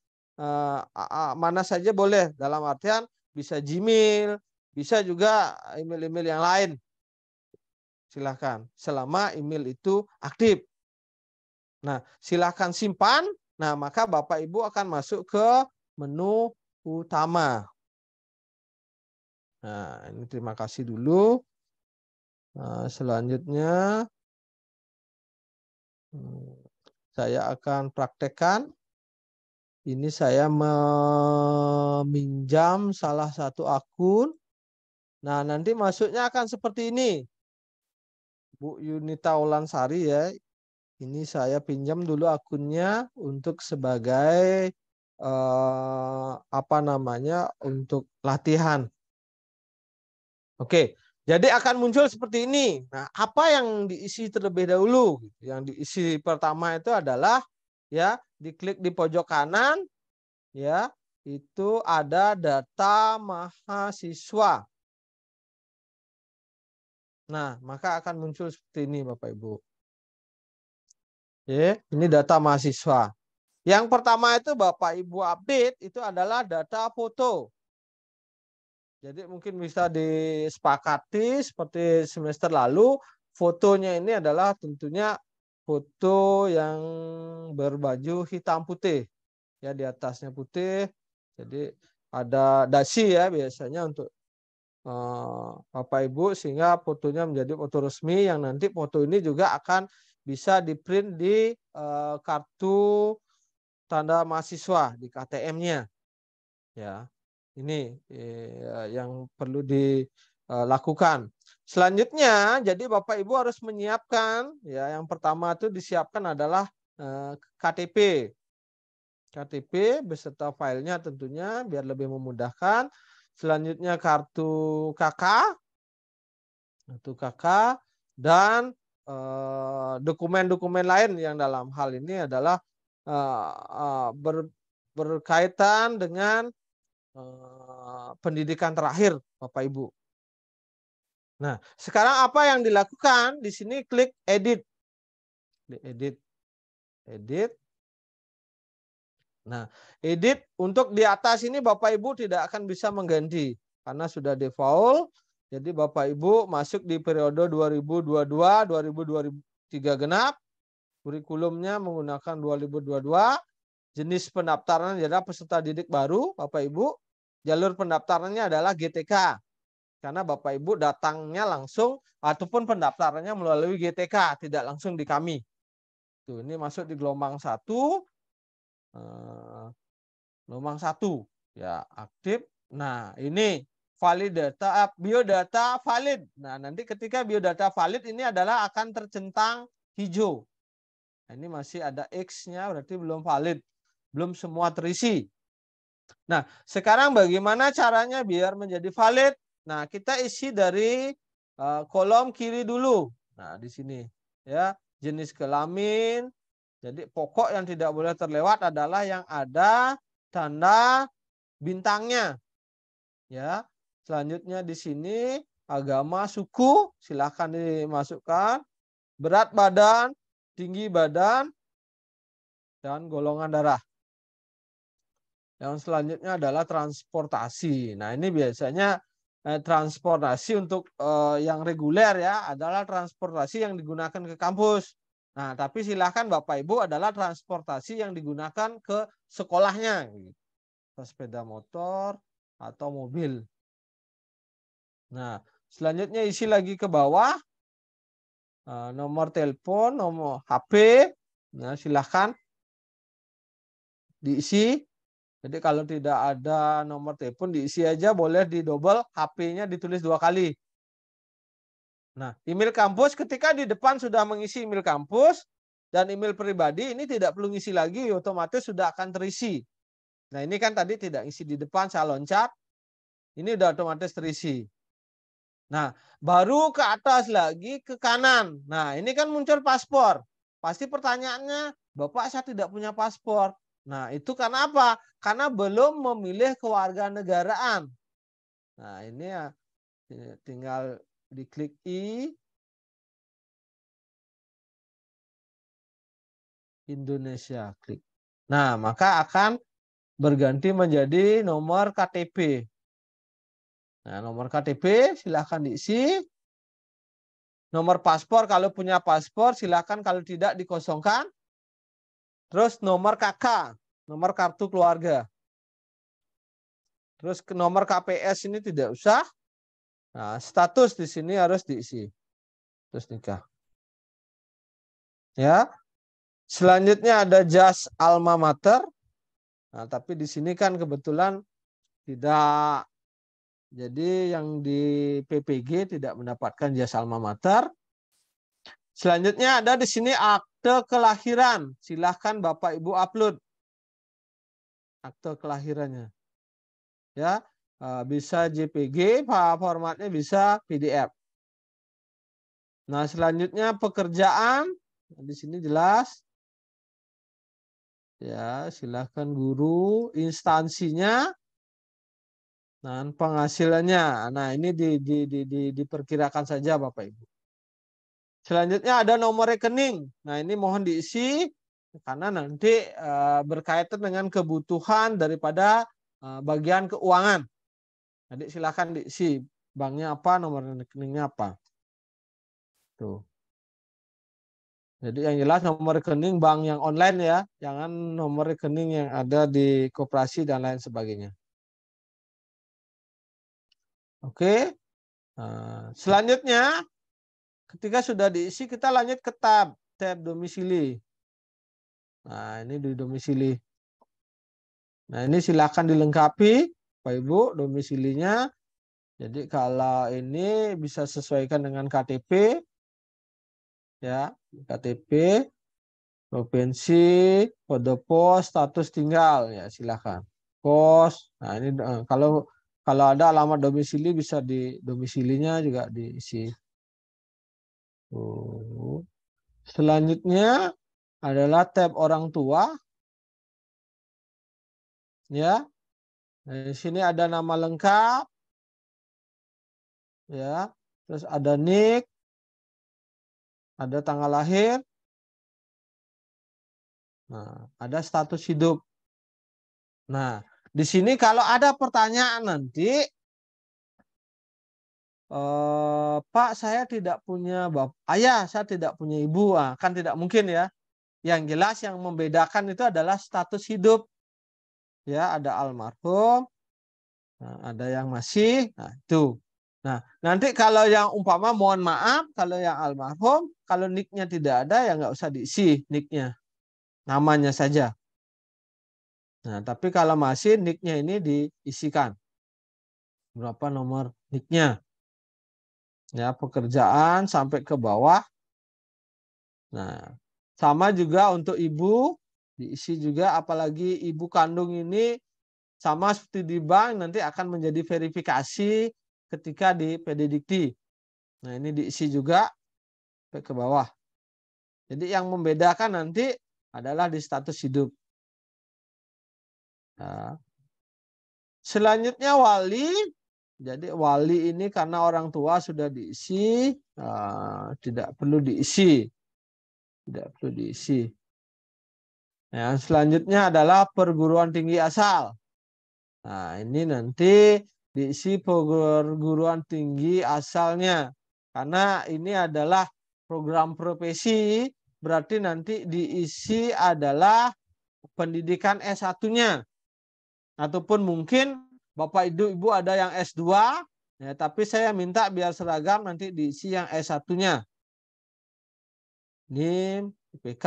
mana saja boleh, dalam artian bisa Gmail, bisa juga email-email yang lain. Silahkan, selama email itu aktif. Nah, silahkan simpan. Nah, maka Bapak Ibu akan masuk ke menu utama. Nah, ini terima kasih dulu. Selanjutnya saya akan praktekkan. Ini saya meminjam salah satu akun. Nah, nanti masuknya akan seperti ini. Bu Yunita Ulansari ya. Ini saya pinjam dulu akunnya untuk sebagai untuk latihan. Oke. Jadi akan muncul seperti ini. Nah, apa yang diisi terlebih dahulu? Yang diisi pertama itu adalah ya, diklik di pojok kanan ya, itu ada data mahasiswa. Nah, maka akan muncul seperti ini Bapak Ibu. Ya, ini data mahasiswa. Yang pertama itu Bapak Ibu update itu adalah data foto. Jadi mungkin bisa disepakati seperti semester lalu, fotonya ini adalah tentunya foto yang berbaju hitam putih. Ya, di atasnya putih. Jadi ada dasi ya biasanya untuk Bapak Ibu, sehingga fotonya menjadi foto resmi yang nanti foto ini juga akan bisa di-print di kartu tanda mahasiswa di KTM-nya. Ya. Ini yang perlu dilakukan. Selanjutnya, jadi Bapak Ibu harus menyiapkan ya, yang pertama itu disiapkan adalah KTP. KTP beserta filenya tentunya biar lebih memudahkan. Selanjutnya kartu KK. Kartu KK dan dokumen-dokumen lain yang dalam hal ini adalah berkaitan dengan pendidikan terakhir Bapak Ibu. Nah, sekarang apa yang dilakukan? Di sini klik edit. Edit. Nah, edit untuk di atas ini Bapak Ibu tidak akan bisa mengganti karena sudah default. Jadi Bapak Ibu masuk di periode 2022-2023 genap. Kurikulumnya menggunakan 2022. Jenis pendaftaran adalah peserta didik baru Bapak Ibu. Jalur pendaftarannya adalah GTK. Karena Bapak Ibu datangnya langsung ataupun pendaftarannya melalui GTK, tidak langsung di kami. Tuh, ini masuk di gelombang 1. Gelombang 1 ya, aktif. Nah, ini valid data, biodata valid. Nah, nanti ketika biodata valid ini adalah akan tercentang hijau. Nah, ini masih ada X-nya, berarti belum valid. Belum semua terisi. Nah, sekarang bagaimana caranya biar menjadi valid? Nah, kita isi dari kolom kiri dulu. Nah, di sini ya, jenis kelamin. Jadi pokok yang tidak boleh terlewat adalah yang ada tanda bintangnya. Ya. Selanjutnya di sini agama, suku, silakan dimasukkan. Berat badan, tinggi badan, dan golongan darah. Yang selanjutnya adalah transportasi. Nah, ini biasanya transportasi untuk yang reguler ya adalah transportasi yang digunakan ke kampus. Nah, tapi silakan Bapak Ibu adalah transportasi yang digunakan ke sekolahnya, sepeda motor atau mobil. Nah, selanjutnya isi lagi ke bawah nomor telepon, nomor HP. Nah, silakan diisi. Jadi kalau tidak ada nomor telepon diisi aja, boleh didouble, HP-nya ditulis 2 kali. Nah, email kampus ketika di depan sudah mengisi email kampus dan email pribadi ini tidak perlu ngisi lagi, otomatis sudah akan terisi. Nah, ini kan tadi tidak isi di depan, saya loncat. Ini udah otomatis terisi. Nah, baru ke atas lagi ke kanan. Nah, ini kan muncul paspor. Pasti pertanyaannya, Bapak saya tidak punya paspor. Nah, itu karena apa? Karena belum memilih kewarganegaraan. Nah, ini ya tinggal diklik I. Indonesia, klik. Nah, maka akan berganti menjadi nomor KTP. Nah, nomor KTP silahkan diisi. Nomor paspor kalau punya paspor silahkan, kalau tidak dikosongkan. Terus nomor KK, nomor kartu keluarga. Terus ke nomor KPS ini tidak usah. Nah, status di sini harus diisi. Terus nikah. Ya. Selanjutnya ada jas alma mater. Nah, tapi di sini kan kebetulan tidak. Jadi yang di PPG tidak mendapatkan jas alma mater. Selanjutnya ada di sini akte kelahiran. Silahkan Bapak Ibu upload akte kelahirannya. Ya, bisa JPG, formatnya bisa PDF. Nah, selanjutnya pekerjaan. Di sini jelas. Ya, silahkan guru, instansinya, dan penghasilannya. Nah, ini diperkirakan saja Bapak Ibu. Selanjutnya ada nomor rekening. Nah, ini mohon diisi karena nanti berkaitan dengan kebutuhan daripada bagian keuangan. Jadi silakan diisi banknya apa, nomor rekeningnya apa. Tuh. Jadi yang jelas nomor rekening bank yang online ya, jangan nomor rekening yang ada di koperasi dan lain sebagainya. Oke. Nah, selanjutnya ketika sudah diisi kita lanjut ke tab domisili. Nah, ini di domisili. Nah, ini silakan dilengkapi Pak Ibu domisilinya. Jadi kalau ini bisa sesuaikan dengan KTP ya, KTP, provinsi, kode pos, status tinggal ya silakan. Pos. Nah, ini kalau ada alamat domisili bisa di domisilinya juga diisi. Selanjutnya adalah tab orang tua. Ya. Nah, di sini ada nama lengkap. Ya. Terus ada NIK, ada tanggal lahir. Nah, ada status hidup. Nah, di sini kalau ada pertanyaan nanti, Pak, saya tidak punya ayah, saya tidak punya ibu, kan tidak mungkin ya. Yang jelas yang membedakan itu adalah status hidup. Ya, ada almarhum, nah, ada yang masih, nah itu. Nah, nanti kalau yang umpama mohon maaf, kalau yang almarhum, kalau nicknya tidak ada ya nggak usah diisi nicknya, namanya saja. Nah, tapi kalau masih nicknya ini diisikan. Berapa nomor nicknya? Ya, pekerjaan sampai ke bawah. Nah, sama juga untuk ibu diisi juga, apalagi ibu kandung ini sama seperti di bank nanti akan menjadi verifikasi ketika di PD Dikti. Nah, ini diisi juga sampai ke bawah. Jadi yang membedakan nanti adalah di status hidup. Nah, selanjutnya wali. Jadi wali ini karena orang tua sudah diisi, tidak perlu diisi. Tidak perlu diisi. Yang selanjutnya adalah perguruan tinggi asal. Nah, ini nanti diisi perguruan tinggi asalnya. Karena ini adalah program profesi, berarti nanti diisi adalah pendidikan S1-nya. Ataupun mungkin Bapak Ibu ada yang S2, ya, tapi saya minta biar seragam nanti diisi yang S1-nya. NIM, IPK.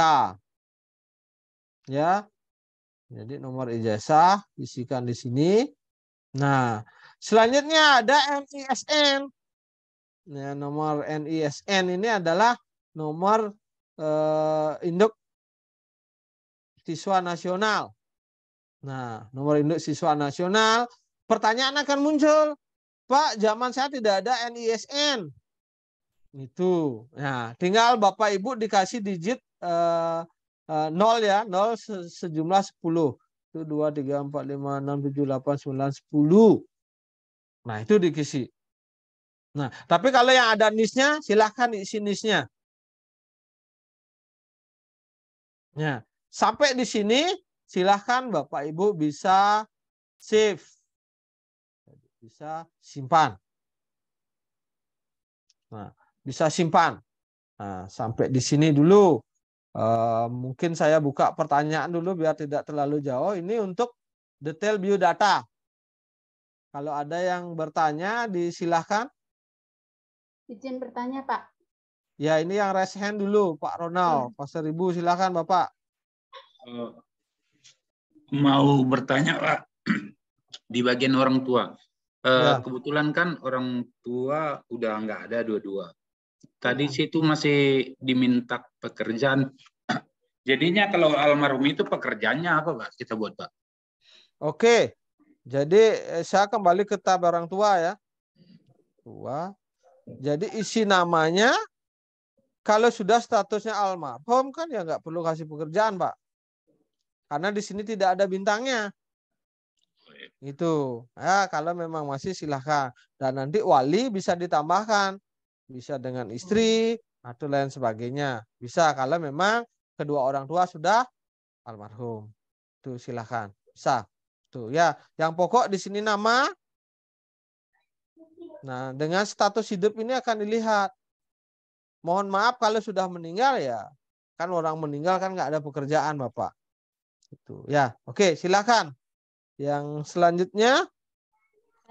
Ya. Jadi nomor ijazah isikan di sini. Nah, selanjutnya ada NISN. Nah, nomor NISN ini adalah nomor induk siswa nasional. Nah, nomor induk siswa nasional. Pertanyaan akan muncul, Pak, zaman saya tidak ada NISN. Itu. Nah, tinggal Bapak Ibu dikasih digit 0 ya, 0 sejumlah 10. Itu 2, 3, 4, 5, 6, 7, 8, 9, 10. Nah, itu diisi. Nah, tapi kalau yang ada NIS-nya, silahkan isi NIS-nya. Nah, sampai di sini, silahkan Bapak Ibu bisa save. Bisa simpan. Nah, bisa simpan. Nah, sampai di sini dulu. Mungkin saya buka pertanyaan dulu biar tidak terlalu jauh. Ini untuk detail biodata. Kalau ada yang bertanya, disilahkan. Izin bertanya, Pak. Ya, ini yang raise hand dulu, Pak Ronald. Pastor Ibu, silakan Bapak. Mau bertanya, Pak, di bagian orang tua. Ya. Kebetulan kan orang tua udah nggak ada dua-dua. Tadi situ masih diminta pekerjaan. Jadinya kalau almarhum itu pekerjaannya apa, Pak? Kita buat, Pak. Oke. Jadi saya kembali ke tab orang tua ya. Tua. Jadi isi namanya kalau sudah statusnya almarhum kan ya nggak perlu kasih pekerjaan, Pak. Karena di sini tidak ada bintangnya. Itu. Ya, kalau memang masih silahkan. Dan nanti wali bisa ditambahkan. Bisa dengan istri atau lain sebagainya. Bisa kalau memang kedua orang tua sudah almarhum. Itu silahkan. Bisa. Tuh ya, yang pokok di sini nama. Nah, dengan status hidup ini akan dilihat. Mohon maaf kalau sudah meninggal ya. Kan orang meninggal kan nggak ada pekerjaan, Bapak. Itu ya. Oke, silakan. Yang selanjutnya.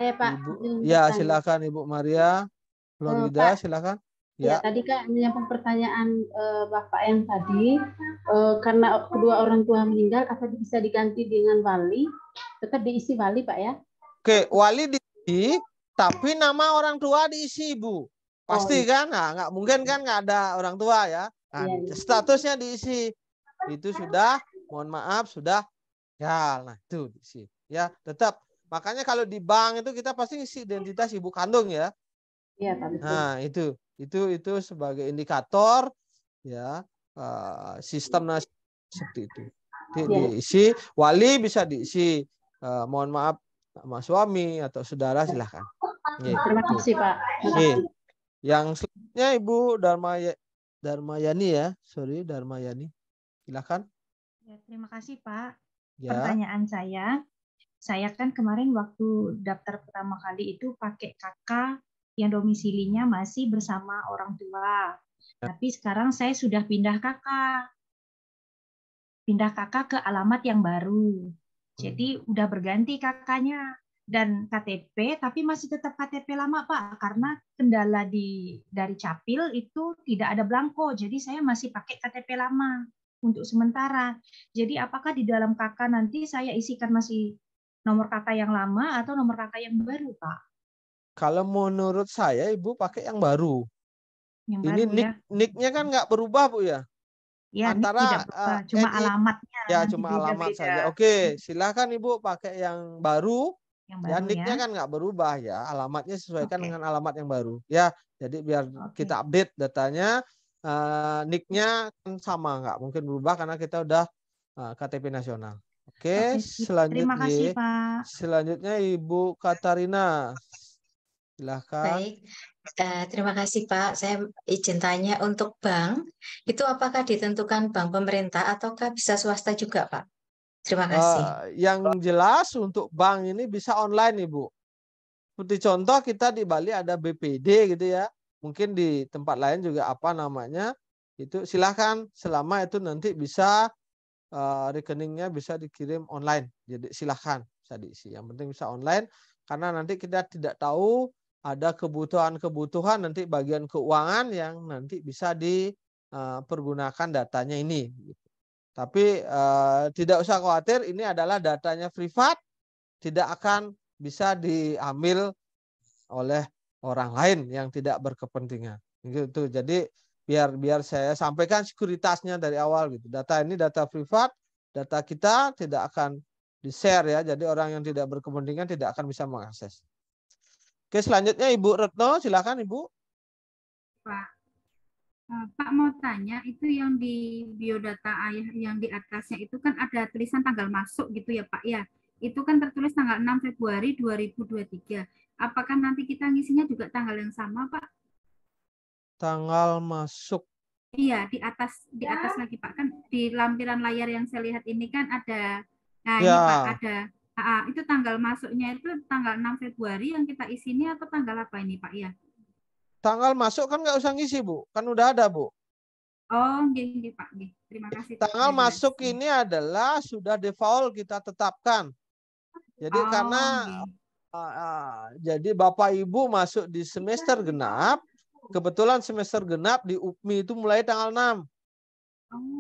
Saya, Pak. Ibu, ya, silakan Ibu Maria Florida, Pak, silakan. Ya, tadi Kak menyambung pertanyaan Bapak yang tadi, karena kedua orang tua meninggal, apa bisa diganti dengan wali? Tetap diisi wali, Pak ya? Oke, wali diisi, tapi nama orang tua diisi, Ibu. Pasti kan? Nah, nggak mungkin kan nggak ada orang tua ya. Nah, statusnya diisi. Itu sudah, mohon maaf, sudah. Ya, nah itu diisi. Ya, tetap. Makanya kalau di bank itu kita pasti isi identitas ibu kandung ya. Iya, Pak. Nah, itu sebagai indikator ya sistem seperti itu. Diisi, wali bisa diisi. Mohon maaf sama suami atau saudara silahkan. Terima kasih, Pak. Yang selanjutnya Ibu Darmayani ya, sorry Darmayani, silahkan. Ya, terima kasih Pak. Ya. Pertanyaan saya kan kemarin waktu daftar pertama kali itu pakai kakak yang domisilinya masih bersama orang tua. Tapi sekarang saya sudah pindah kakak ke alamat yang baru. Jadi udah berganti kakaknya dan KTP, tapi masih tetap KTP lama Pak, karena kendala dari Capil itu tidak ada blanko. Jadi saya masih pakai KTP lama untuk sementara. Jadi apakah di dalam kakak nanti saya isikan masih nomor kakak yang lama atau nomor kakak yang baru, Pak? Kalau menurut saya Ibu pakai yang baru. Yang ini baru, ya. nick-nya kan nggak berubah Bu ya? Ya, antara tidak berubah, cuma alamatnya. Ya, cuma alamat saja. Oke, silakan Ibu pakai yang baru. Ya, nick-nya kan nggak berubah ya. Alamatnya sesuaikan dengan alamat yang baru. Ya, jadi biar kita update datanya, nick-nya kan sama, nggak mungkin berubah karena kita udah KTP nasional. Oke, selanjutnya. Terima kasih, Pak. Selanjutnya Ibu Katarina. Silahkan. Baik, terima kasih Pak. Saya izin tanya, untuk bank, itu apakah ditentukan bank pemerintah ataukah bisa swasta juga Pak? Terima kasih. Yang jelas untuk bank ini bisa online, Ibu. Seperti contoh kita di Bali ada BPD gitu ya. Mungkin di tempat lain juga apa namanya. Itu silahkan selama itu nanti bisa rekeningnya bisa dikirim online. Jadi silahkan bisa diisi. Yang penting bisa online karena nanti kita tidak tahu ada kebutuhan-kebutuhan nanti bagian keuangan yang nanti bisa dipergunakan datanya ini. Tapi tidak usah khawatir, ini adalah datanya privat, tidak akan bisa diambil oleh orang lain yang tidak berkepentingan. Gitu. Jadi biar saya sampaikan sekuritasnya dari awal gitu. Data ini data privat, data kita tidak akan di-share ya. Jadi orang yang tidak berkepentingan tidak akan bisa mengakses. Oke, selanjutnya Ibu Retno, silakan Ibu. Pak mau tanya, itu yang di biodata ayah yang di atasnya itu kan ada tulisan tanggal masuk gitu ya Pak ya. Itu kan tertulis tanggal 6 Februari 2023. Apakah nanti kita ngisinya juga tanggal yang sama Pak? Tanggal masuk. Iya, di atas lagi Pak. Kan di lampiran layar yang saya lihat ini kan ada, nah Ya. ini Pak ada, itu tanggal masuknya itu tanggal 6 Februari yang kita isi ini atau tanggal apa ini Pak ya? Tanggal masuk kan nggak usah ngisi Bu, kan udah ada Bu. Oh, nggih Pak, nggih. Terima kasih. Tanggal masuk ini adalah sudah default kita tetapkan. Jadi karena jadi Bapak Ibu masuk di semester genap, kebetulan semester genap di UPMI itu mulai tanggal 6.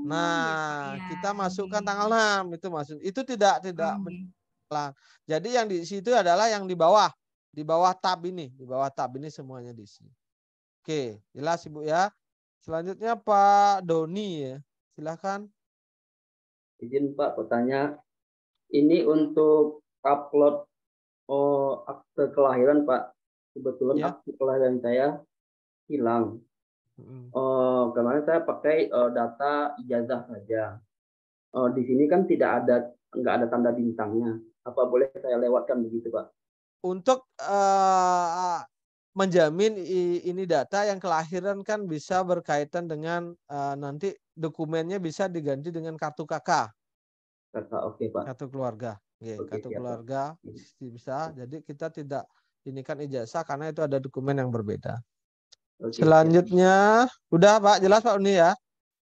Nah, kita masukkan tanggal 6 itu masuk. Itu tidak benar. Jadi yang di situ adalah yang di bawah tab ini, semuanya diisi. Oke, jelas Ibu ya. Selanjutnya Pak Doni ya. Silakan. Izin Pak bertanya. Ini untuk upload akte kelahiran Pak. Kebetulan akte kelahiran saya hilang. Kemarin saya pakai data ijazah saja. Di sini kan nggak ada tanda bintangnya. Apa boleh saya lewatkan begitu Pak? Untuk menjamin ini data yang kelahiran kan bisa berkaitan dengan nanti dokumennya bisa diganti dengan kartu KK. Oke Pak. Kartu keluarga. Kartu keluarga bisa. Jadi kita tidak ini kan ijazah karena itu ada dokumen yang berbeda. Selanjutnya, udah Pak, jelas Pak Uni ya?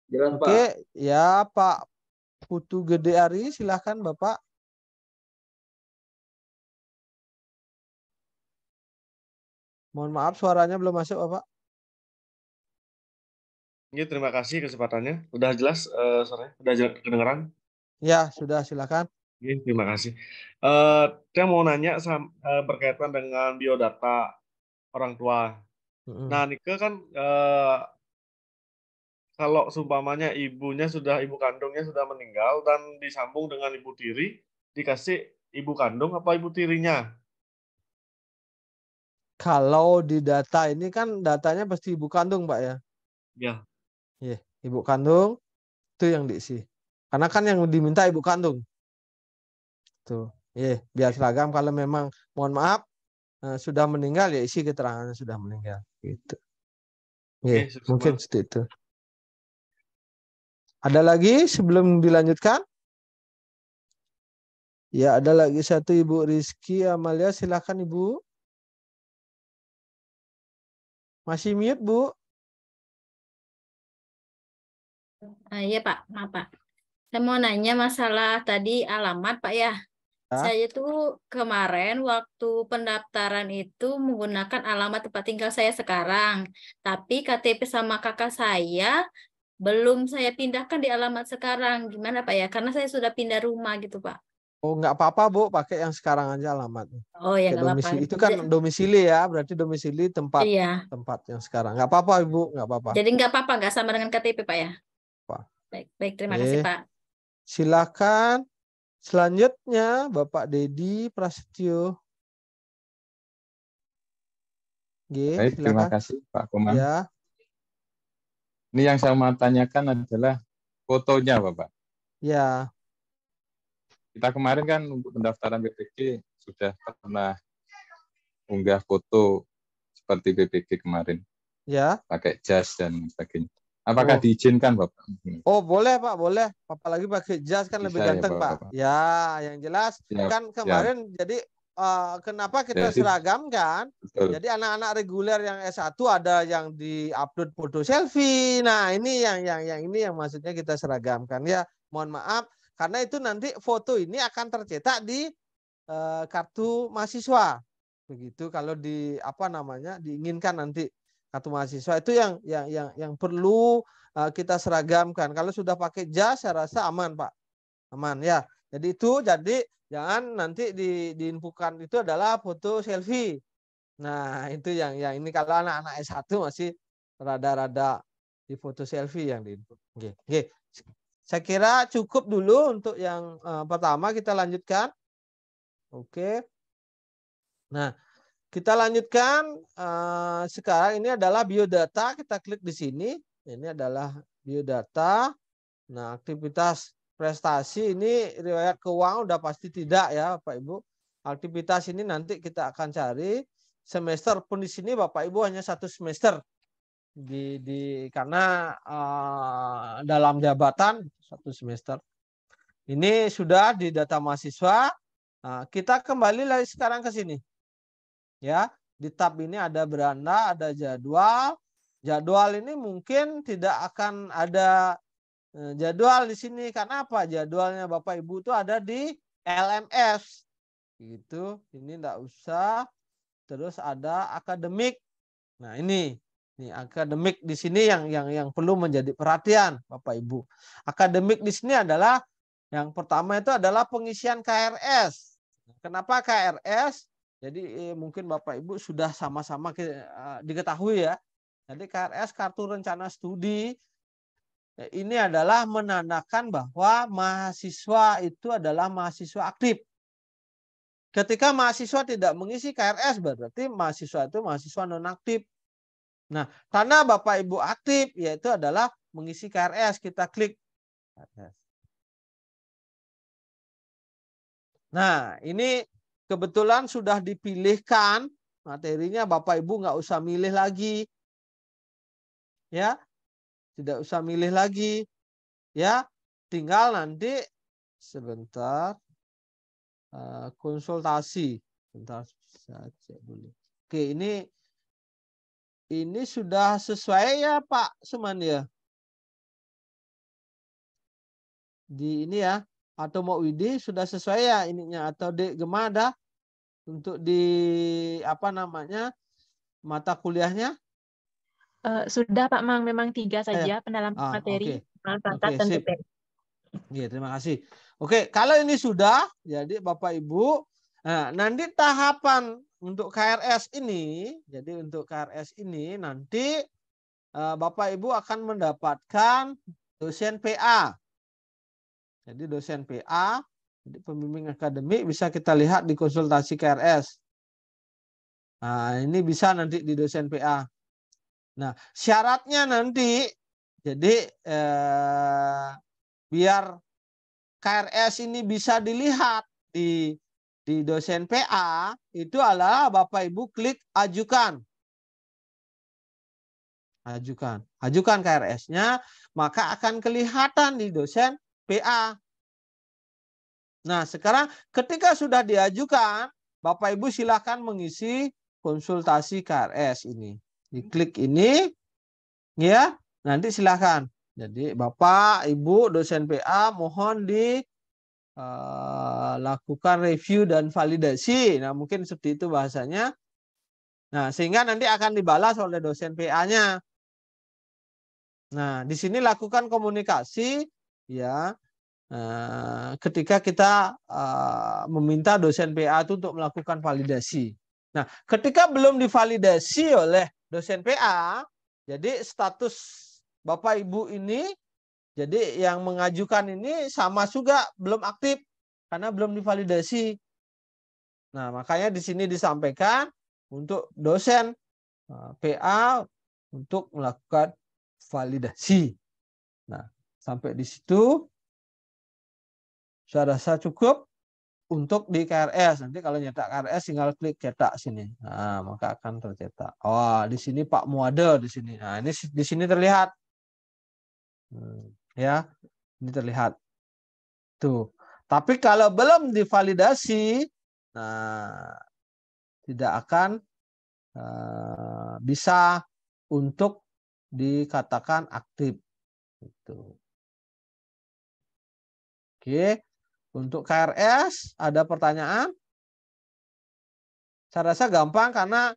Jelas Pak. Oke, ya Pak Putu Gede Ari, silahkan Bapak. Mohon maaf suaranya belum masuk Bapak. Ya, terima kasih kesempatannya. Udah jelas suaranya? Udah kedengeran? Ya, sudah silakan. Ya, terima kasih. Saya mau nanya berkaitan dengan biodata orang tua. Nah, Nike kan kalau seumpamanya ibu kandungnya sudah meninggal dan disambung dengan ibu tiri, dikasih ibu kandung apa ibu tirinya? Kalau di data ini kan datanya pasti ibu kandung Pak ya? Ya. Iya, ibu kandung itu yang diisi. Karena kan yang diminta ibu kandung. Tuh, biar seragam. Kalau memang mohon maaf sudah meninggal ya isi keterangannya sudah meninggal. Gitu. Mungkin seperti itu. Ada lagi sebelum dilanjutkan? Ya, ada lagi satu Ibu Rizky Amalia, silakan Ibu. Masih mute Bu? Iya Pak, maaf Pak. Saya mau nanya masalah tadi alamat Pak ya. Saya tuh kemarin waktu pendaftaran itu menggunakan alamat tempat tinggal saya sekarang. Tapi KTP sama kakak saya belum saya pindahkan di alamat sekarang. Gimana Pak ya? Karena saya sudah pindah rumah gitu Pak. Oh, nggak apa-apa Bu, pakai yang sekarang aja alamatnya. Oh ya nggak apa-apa. Itu kan domisili ya, berarti domisili tempat yang sekarang. Nggak apa-apa Ibu, nggak apa-apa. Jadi nggak apa-apa, nggak sama dengan KTP Pak ya? Baik, terima kasih Pak. Silakan. Selanjutnya Bapak Dedi Prasetyo. Baik, terima kasih Pak Komang. Ya. Ini yang saya mau tanyakan adalah fotonya Bapak. Ya. Kita kemarin kan untuk pendaftaran BPG sudah pernah unggah foto seperti BPG kemarin. Ya. Pakai jas dan sebagainya. Apakah diizinkan, Bapak? Oh, boleh, Pak, boleh. Apalagi pakai jas kan lebih Bisa ya, ganteng, Pak. Bapak. Ya, yang jelas Siap, kan siap. kemarin jadi kenapa kita Jadi, seragamkan? betul. Jadi anak-anak reguler yang S1 ada yang di-upload foto selfie. Nah, ini yang ini yang maksudnya kita seragamkan ya. Mohon maaf karena itu nanti foto ini akan tercetak di kartu mahasiswa. Begitu kalau di apa namanya? Diinginkan nanti kartu mahasiswa itu yang perlu kita seragamkan. Kalau sudah pakai jas saya rasa aman, Pak. Aman ya. Jadi jangan nanti diinfokan itu adalah foto selfie. Nah, itu yang ini kalau anak-anak S1 masih rada-rada di foto selfie yang diinput. Oke. Saya kira cukup dulu untuk yang pertama, kita lanjutkan. Oke. Nah, kita lanjutkan sekarang ini adalah biodata, kita klik di sini. Ini adalah biodata. Nah, aktivitas prestasi ini riwayat keuangan udah pasti tidak ya Bapak Ibu. Aktivitas ini nanti kita akan cari semester pun di sini Bapak Ibu hanya 1 semester karena dalam jabatan 1 semester. Ini sudah di data mahasiswa. Nah, kita kembali lagi sekarang ke sini. Ya, di tab ini ada beranda, ada jadwal. Jadwal ini mungkin tidak akan ada jadwal di sini. Karena apa? Jadwalnya Bapak Ibu itu ada di LMS. Gitu. Ini enggak usah. Terus ada akademik. Nah, ini akademik di sini yang perlu menjadi perhatian Bapak Ibu. Akademik di sini adalah yang pertama itu adalah pengisian KRS. Kenapa KRS? Jadi mungkin Bapak Ibu sudah sama-sama diketahui ya. Jadi KRS, kartu rencana studi, ini adalah menandakan bahwa mahasiswa itu adalah mahasiswa aktif. Ketika mahasiswa tidak mengisi KRS berarti mahasiswa itu mahasiswa nonaktif. Nah, karena Bapak Ibu aktif yaitu adalah mengisi KRS, kita klik KRS. Nah, ini kebetulan sudah dipilihkan materinya, Bapak Ibu nggak usah milih lagi. Ya, tidak usah milih lagi. Ya, tinggal nanti sebentar konsultasi. Bentar, saya cek dulu. Oke, ini sudah sesuai ya Pak Suman ya? Di ini ya, atau mau Widi sudah sesuai ya ininya, atau di Gemada untuk di apa namanya mata kuliahnya? Sudah Pak Mang, memang 3 saja pendalaman materi, Oke, sip. Ya, terima kasih. Oke, kalau ini sudah, jadi Bapak Ibu, nah, nanti tahapan untuk KRS ini, jadi untuk KRS ini nanti Bapak Ibu akan mendapatkan dosen PA. Jadi dosen PA, jadi pembimbing akademik bisa kita lihat di konsultasi KRS. Nah, ini bisa nanti di dosen PA. Nah, syaratnya nanti, jadi biar KRS ini bisa dilihat di dosen PA, itu adalah Bapak Ibu klik ajukan. Ajukan KRS-nya, maka akan kelihatan di dosen PA. Nah, sekarang ketika sudah diajukan, Bapak Ibu silakan mengisi konsultasi KRS ini. Diklik ini, ya, nanti silakan. Jadi Bapak, Ibu, dosen PA mohon lakukan review dan validasi. Nah, mungkin seperti itu bahasanya. Nah, sehingga nanti akan dibalas oleh dosen PA-nya. Nah, di sini lakukan komunikasi, ya, ketika kita meminta dosen PA itu untuk melakukan validasi. Nah, ketika belum divalidasi oleh dosen PA, jadi status Bapak Ibu ini, jadi yang mengajukan ini sama juga belum aktif karena belum divalidasi. Nah, makanya di sini disampaikan untuk dosen PA untuk melakukan validasi. Nah, sampai di situ saya rasa cukup untuk di KRS. Nanti kalau nyetak KRS tinggal klik cetak sini. Nah, maka akan tercetak. Oh, di sini Pak Muade di sini. Nah, ini di sini terlihat. Ya, ini terlihat. Tuh. Tapi kalau belum divalidasi, nah tidak akan bisa untuk dikatakan aktif. Gitu. Oke, untuk KRS ada pertanyaan? Saya rasa gampang karena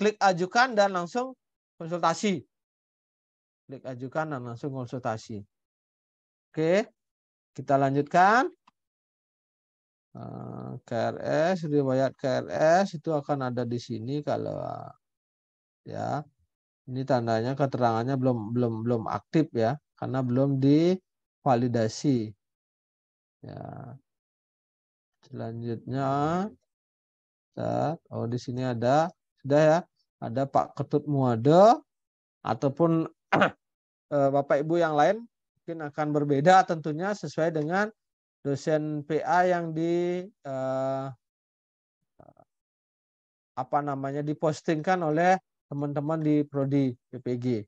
klik ajukan dan langsung konsultasi. Klik ajukan dan langsung konsultasi. Oke, kita lanjutkan. KRS, riwayat KRS itu akan ada di sini kalau ya. Ini tandanya keterangannya belum aktif ya, karena belum divalidasi. Ya. Selanjutnya, oh di sini ada sudah ya, ada Pak Ketut Muade ataupun Bapak Ibu yang lain mungkin akan berbeda tentunya sesuai dengan dosen PA yang dipostingkan oleh teman-teman di Prodi PPG.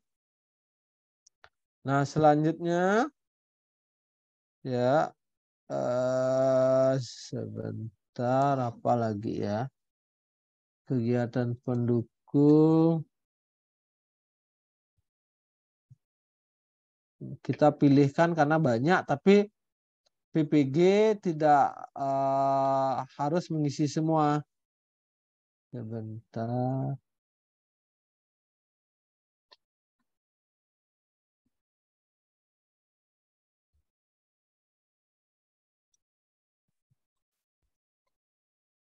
Nah, selanjutnya ya sebentar, apa lagi ya? Kegiatan pendukung. Kita pilihkan karena banyak, tapi PPG tidak harus mengisi semua. Sebentar.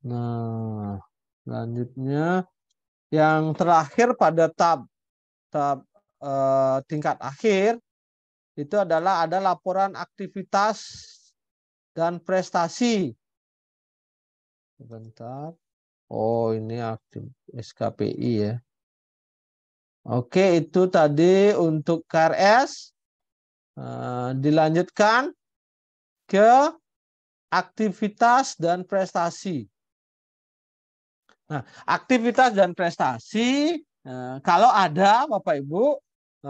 Nah, selanjutnya yang terakhir pada tab tingkat akhir itu adalah ada laporan aktivitas dan prestasi. Sebentar. Oh, ini aktif SKPI ya. Oke, itu tadi untuk KRS. Dilanjutkan ke aktivitas dan prestasi. Nah, aktivitas dan prestasi, kalau ada Bapak Ibu,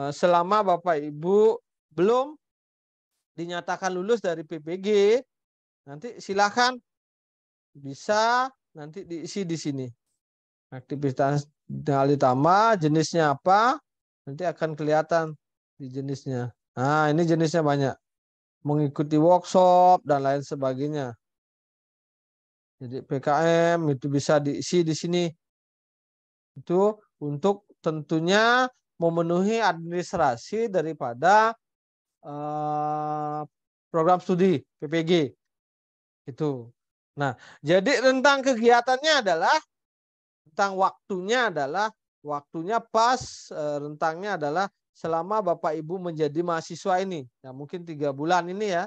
selama Bapak Ibu belum dinyatakan lulus dari PPG, nanti silakan bisa nanti diisi di sini. Aktivitas tinggal ditambah, jenisnya apa, nanti akan kelihatan di jenisnya. Nah, ini jenisnya banyak. Mengikuti workshop dan lain sebagainya. Jadi PKM itu bisa diisi di sini. Itu untuk tentunya memenuhi administrasi daripada program studi PPG. Itu. Nah, jadi rentang kegiatannya adalah waktunya pas, rentangnya adalah selama Bapak Ibu menjadi mahasiswa ini. Ya, mungkin 3 bulan ini ya.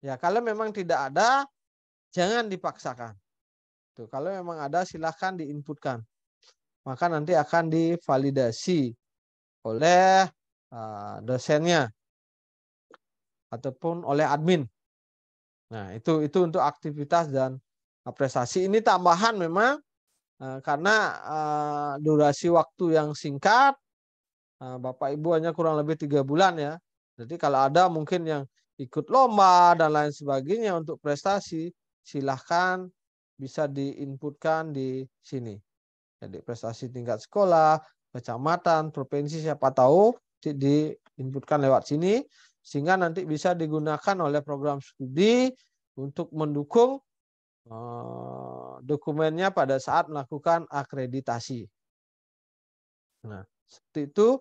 Ya, kalau memang tidak ada, jangan dipaksakan. Tuh, kalau memang ada silahkan diinputkan. Maka nanti akan divalidasi oleh dosennya ataupun oleh admin. Nah, itu untuk aktivitas dan prestasi. Ini tambahan memang karena durasi waktu yang singkat. Bapak Ibu hanya kurang lebih 3 bulan ya. Jadi kalau ada mungkin yang ikut lomba dan lain sebagainya untuk prestasi, silahkan bisa diinputkan di sini. Jadi prestasi tingkat sekolah, kecamatan, provinsi, siapa tahu diinputkan lewat sini, sehingga nanti bisa digunakan oleh program studi untuk mendukung dokumennya pada saat melakukan akreditasi. Nah, seperti itu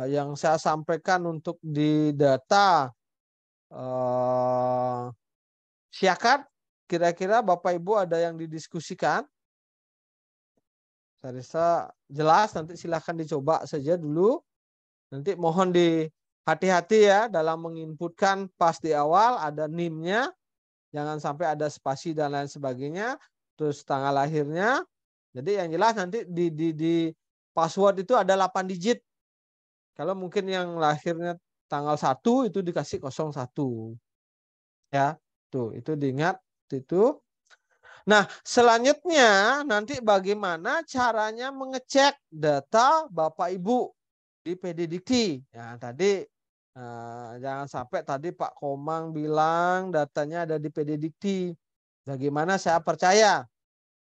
yang saya sampaikan untuk di data Syakat. Kira-kira Bapak Ibu ada yang didiskusikan? Saya rasa jelas, nanti silahkan dicoba saja dulu. Nanti mohon hati-hati ya dalam menginputkan pas di awal, ada NIM-nya. Jangan sampai ada spasi dan lain sebagainya. Terus tanggal lahirnya. Jadi yang jelas nanti di password itu ada 8 digit. Kalau mungkin yang lahirnya tanggal 1 itu dikasih 01. Ya, tuh itu diingat itu. Nah, selanjutnya nanti bagaimana caranya mengecek data Bapak Ibu di PD Dikti. Ya, tadi Nah, jangan sampai tadi Pak Komang bilang datanya ada di PD Dikti. Bagaimana saya percaya?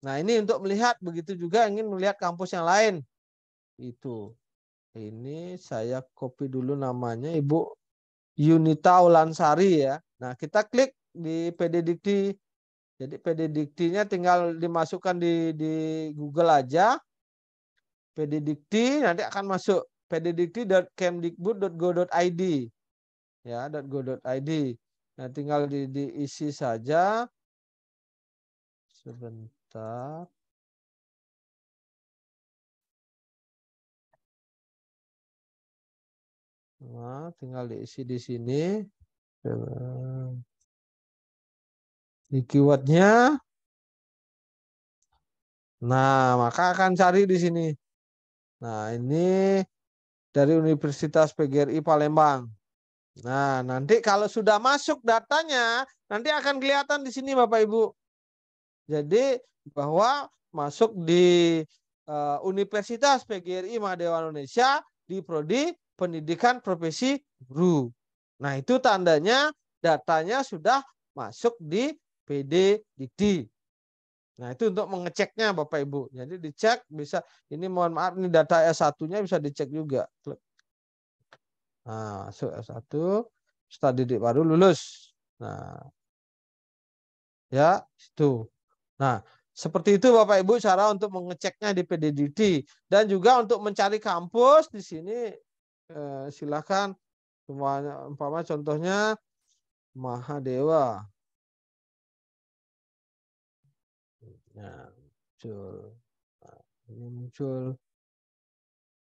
Nah, ini untuk melihat, begitu juga ingin melihat kampus yang lain. Itu. Ini saya copy dulu namanya Ibu Yunita Ulansari ya. Nah, kita klik di PD Dikti. Jadi PD Diktinya tinggal dimasukkan di Google aja. PD Dikti nanti akan masuk pddikti.kemdikbud.go.id ya, .go.id. Nah, tinggal diisi saja. Sebentar. Nah, tinggal diisi di sini. Di keywordnya. Nah, maka akan cari di sini. Nah, ini dari Universitas PGRI Palembang. Nah, nanti kalau sudah masuk datanya, nanti akan kelihatan di sini Bapak Ibu. Jadi bahwa masuk di Universitas PGRI Mahadéwa Indonesia di prodi Pendidikan Profesi Guru. Nah, itu tandanya datanya sudah masuk di PD Dikti. Nah, itu untuk mengeceknya Bapak Ibu. Jadi dicek bisa, ini mohon maaf ini data S1-nya bisa dicek juga. Nah, masuk S1, studi didik baru lulus. Nah, ya, itu. Nah, seperti itu Bapak Ibu cara untuk mengeceknya di PD Dikti. Dan juga untuk mencari kampus di sini silakan semuanya, umpama contohnya Mahadéwa. Nah, muncul. Nah, ini muncul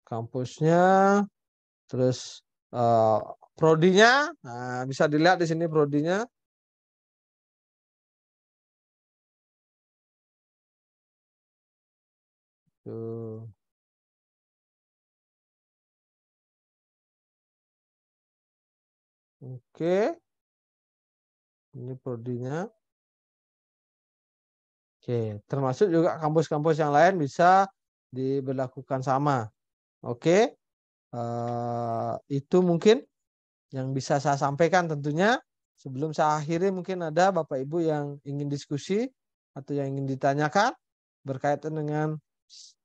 kampusnya, terus prodinya. Nah, bisa dilihat di sini prodinya. Tuh. Oke. Ini prodinya. Oke, termasuk juga kampus-kampus yang lain bisa diberlakukan sama. Oke, itu mungkin yang bisa saya sampaikan tentunya. Sebelum saya akhiri mungkin ada Bapak Ibu yang ingin diskusi atau yang ingin ditanyakan berkaitan dengan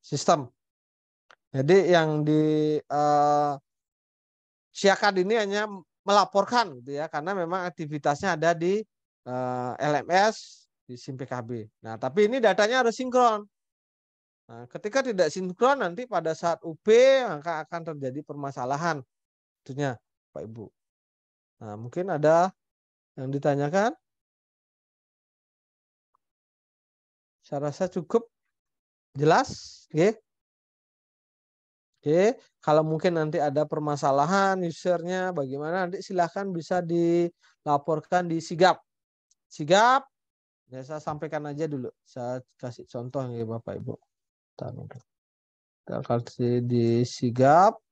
sistem. Jadi yang di Siakad ini hanya melaporkan gitu ya, karena memang aktivitasnya ada di LMS di SIM PKB. Nah, tapi ini datanya harus sinkron. Nah, ketika tidak sinkron nanti pada saat UP maka akan terjadi permasalahan tentunya Pak Ibu. Nah, mungkin ada yang ditanyakan? Saya rasa cukup jelas, oke. Oke, kalau mungkin nanti ada permasalahan usernya bagaimana nanti silahkan bisa dilaporkan di Sigap. Sigap, ya saya sampaikan aja dulu. Saya kasih contoh ya Bapak Ibu. Kita kasih di Sigap.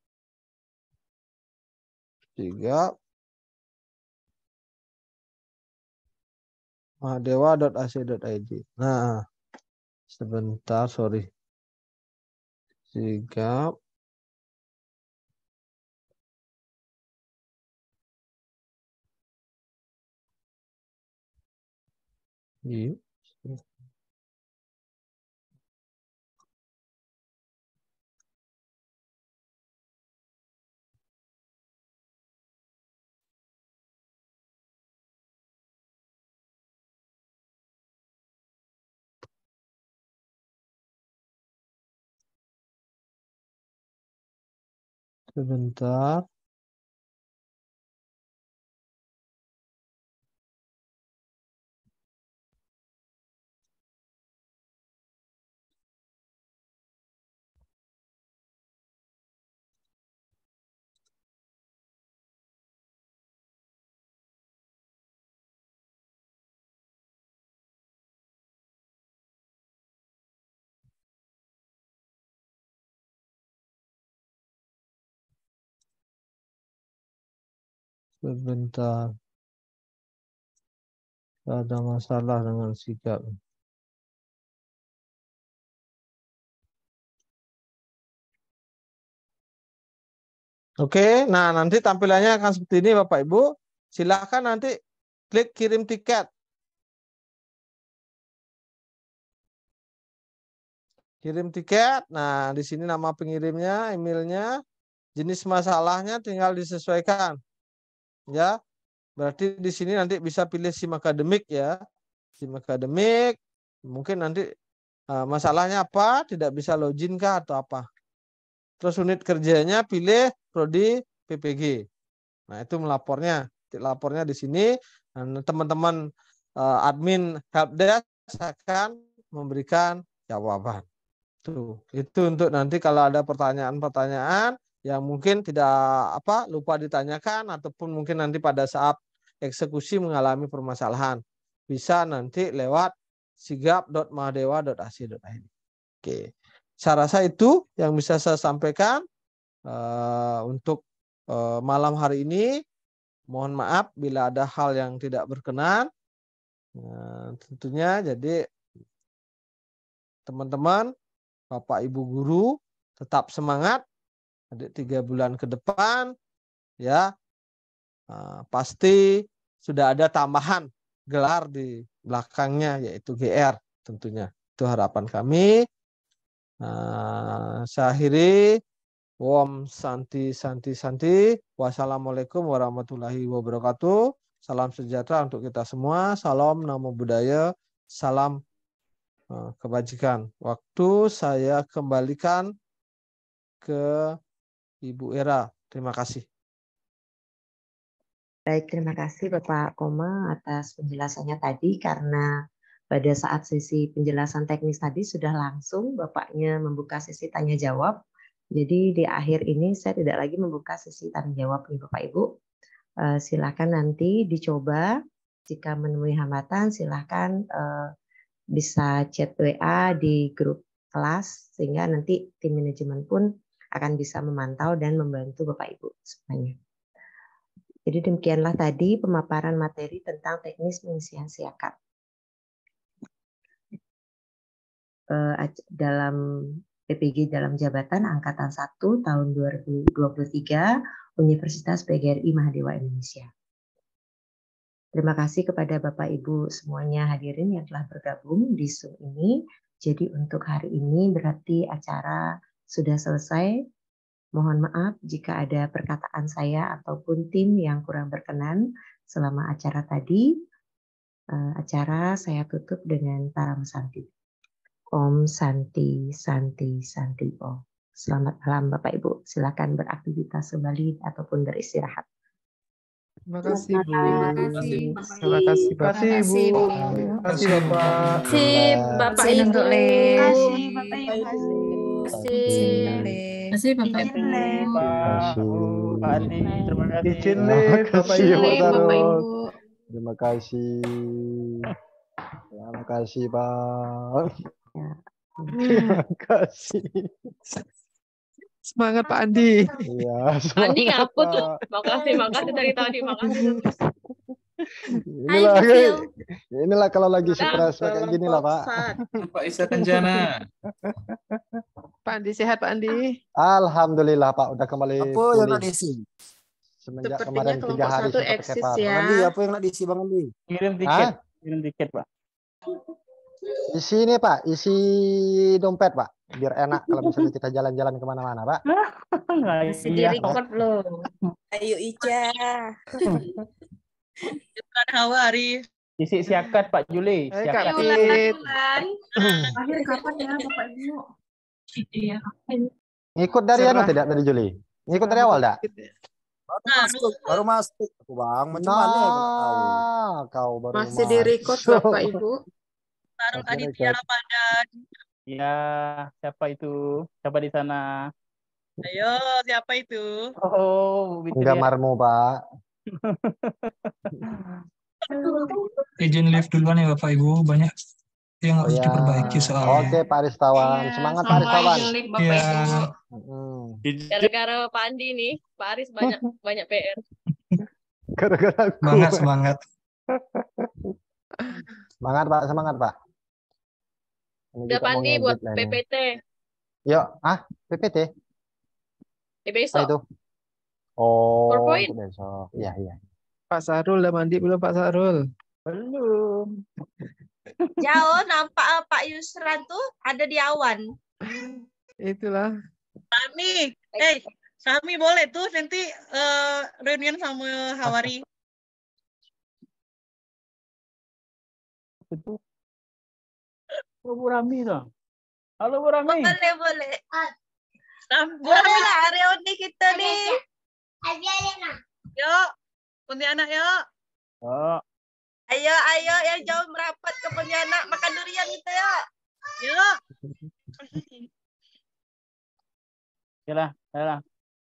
Sigap. Mahadéwa.ac.id. Nah, sebentar, sorry. Sigap. Iya. Sebentar. Sebentar. Ada masalah dengan Sigap. Oke, nah nanti tampilannya akan seperti ini Bapak Ibu. Silakan nanti klik kirim tiket. Kirim tiket. Nah, di sini nama pengirimnya, emailnya, jenis masalahnya tinggal disesuaikan. Ya. Berarti di sini nanti bisa pilih SIM akademik ya. SIM akademik, mungkin nanti masalahnya apa, tidak bisa login kah atau apa. Terus unit kerjanya pilih prodi PPG. Nah, itu melapornya. Lapornya di sini. Teman-teman admin helpdesk akan memberikan jawaban. Tuh, itu untuk nanti kalau ada pertanyaan-pertanyaan yang mungkin tidak lupa ditanyakan ataupun mungkin nanti pada saat eksekusi mengalami permasalahan. Bisa nanti lewat sigap.mahdewa.ac.id. Oke. Saya rasa itu yang bisa saya sampaikan untuk malam hari ini. Mohon maaf bila ada hal yang tidak berkenan. Tentunya jadi teman-teman, Bapak Ibu guru tetap semangat. Ada 3 bulan ke depan ya. Pasti sudah ada tambahan gelar di belakangnya yaitu GR tentunya. Itu harapan kami. Saya akhiri. Om Santi Santi Santi. Wassalamualaikum warahmatullahi wabarakatuh. Salam sejahtera untuk kita semua. Salam namo buddhaya. Salam kebajikan. Waktu saya kembalikan ke Ibu Era. Terima kasih. Baik, terima kasih Bapak Koma atas penjelasannya tadi, karena pada saat sesi penjelasan teknis tadi sudah langsung Bapaknya membuka sesi tanya jawab. Jadi di akhir ini saya tidak lagi membuka sesi tanya jawab nih Bapak Ibu. Silakan nanti dicoba. Jika menemui hambatan silakan bisa chat WA di grup kelas sehingga nanti tim manajemen pun akan bisa memantau dan membantu Bapak Ibu semuanya. Jadi demikianlah tadi pemaparan materi tentang teknis pengisian siakat. Dalam PPG dalam jabatan Angkatan 1 tahun 2023 Universitas PGRI Mahdewa Indonesia. Terima kasih kepada Bapak Ibu semuanya hadirin yang telah bergabung di Zoom ini. Jadi untuk hari ini berarti acara sudah selesai. Mohon maaf jika ada perkataan saya ataupun tim yang kurang berkenan selama acara tadi. Acara saya tutup dengan Param Santi. Om Santi, Santi, Santi Om. Selamat malam Bapak Ibu. Silakan beraktivitas kembali ataupun beristirahat. Terima kasih Bu. Terima kasih Bapak. Terima kasih Bu. Terima kasih Bapak. Terima kasih Bapak Ibu. Terima kasih Bapak Ibu. Terima kasih Bapak Ibu. Pak Andi, terima kasih. Izin Bapak Ibu. Terima kasih. Terima kasih Pak. Terima kasih. Semangat Pak Andi. Iya, Andi semangat ngaput tuh. Pak. Makasih dari tadi. Makasih terus. Inilah kalau lagi stres kayak gini lah Pak. Pak Isa Kenjana. Pak Andi sehat Pak Andi. Alhamdulillah Pak udah kembali Apa yang nak pulih. diisi? Semenjak Sepertinya kemarin 3 kelompok hari satu sempat eksis kepar. ya. Bang Andi, apa yang nak diisi Bang Andi? Kirim tiket. Kirim tiket Pak. Isi ini Pak, isi dompet Pak. Biar enak kalau misalnya kita jalan-jalan kemana-mana Pak. Masih di record loh. Ayo Ica. Bukan Hawari. Isi siakat Pak Juli. Kak Siakat. Tit. Akhir kapan ya Bapak Ibu? Iya. Ngikut dari anu tidak dari Juli? Ngikut dari awal dak? Baru masuk aku Bang. Macam mana ya Bang tahu? Kau baru Masih di record Bapak Ibu. Tarul Aditya Ramadan. Ya, siapa itu? Siapa di sana? Ayo, siapa itu? Oh, Enggak marmu Pak. Izin live duluan ya Bapak Ibu, banyak yang harus diperbaiki soalnya. Oke Pak Aristawan, semangat Pak Aristawan. Iya. Gara-gara Pak Andi nih, Pak Aris banyak PR. Gara-gara aku. Semangat. Semangat Pak, semangat Pak. Udah Pak Andi buat PPT. Yuk, PPT? Besok. Itu. Oh, PowerPoint. untuk besok. Iya, iya. Pak Sarul udah mandi belum Pak Sarul? Belum. Jauh nampak Pak Yusran tuh ada di awan. Itulah. Sami boleh tuh nanti reunian sama Hawari. Itu. Bu Rami dong. Halo Bu Rami. Boleh. Boleh lah reuni kita nih. Yuk, Pontianak yuk. Oh. Ayo yang jauh merapat ke Pontianak makan durian kita yuk. Yuk. Yalah.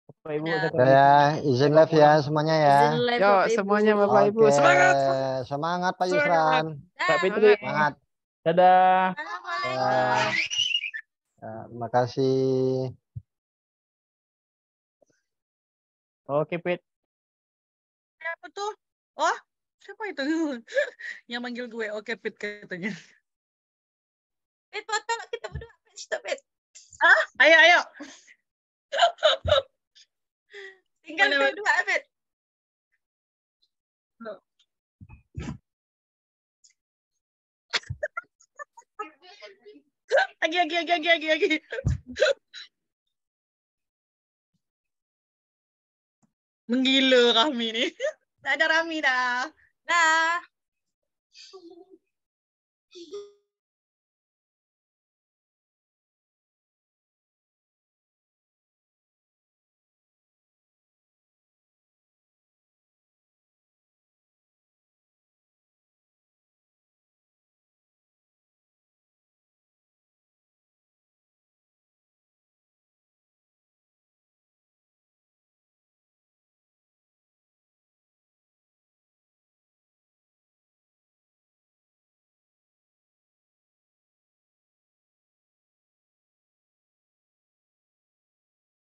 Bapak Ibu udah Ya, izin live ya semuanya ya. Yuk semuanya Bapak Ibu. Oke, Semangat. semangat Pak Yusran. Kak Fitri. Semangat. Dadah. Ya, terima kasih. Oke, Pit. Siapa tuh? Oh, siapa itu? Yang manggil gue. Oke, Pit katanya. Pit, foto kita berdua. Stop, Pit. Ayo. Tinggal berdua, Pit. Lagi. Menggila Rahmi nih. Dadah Rahmi dah. Dah.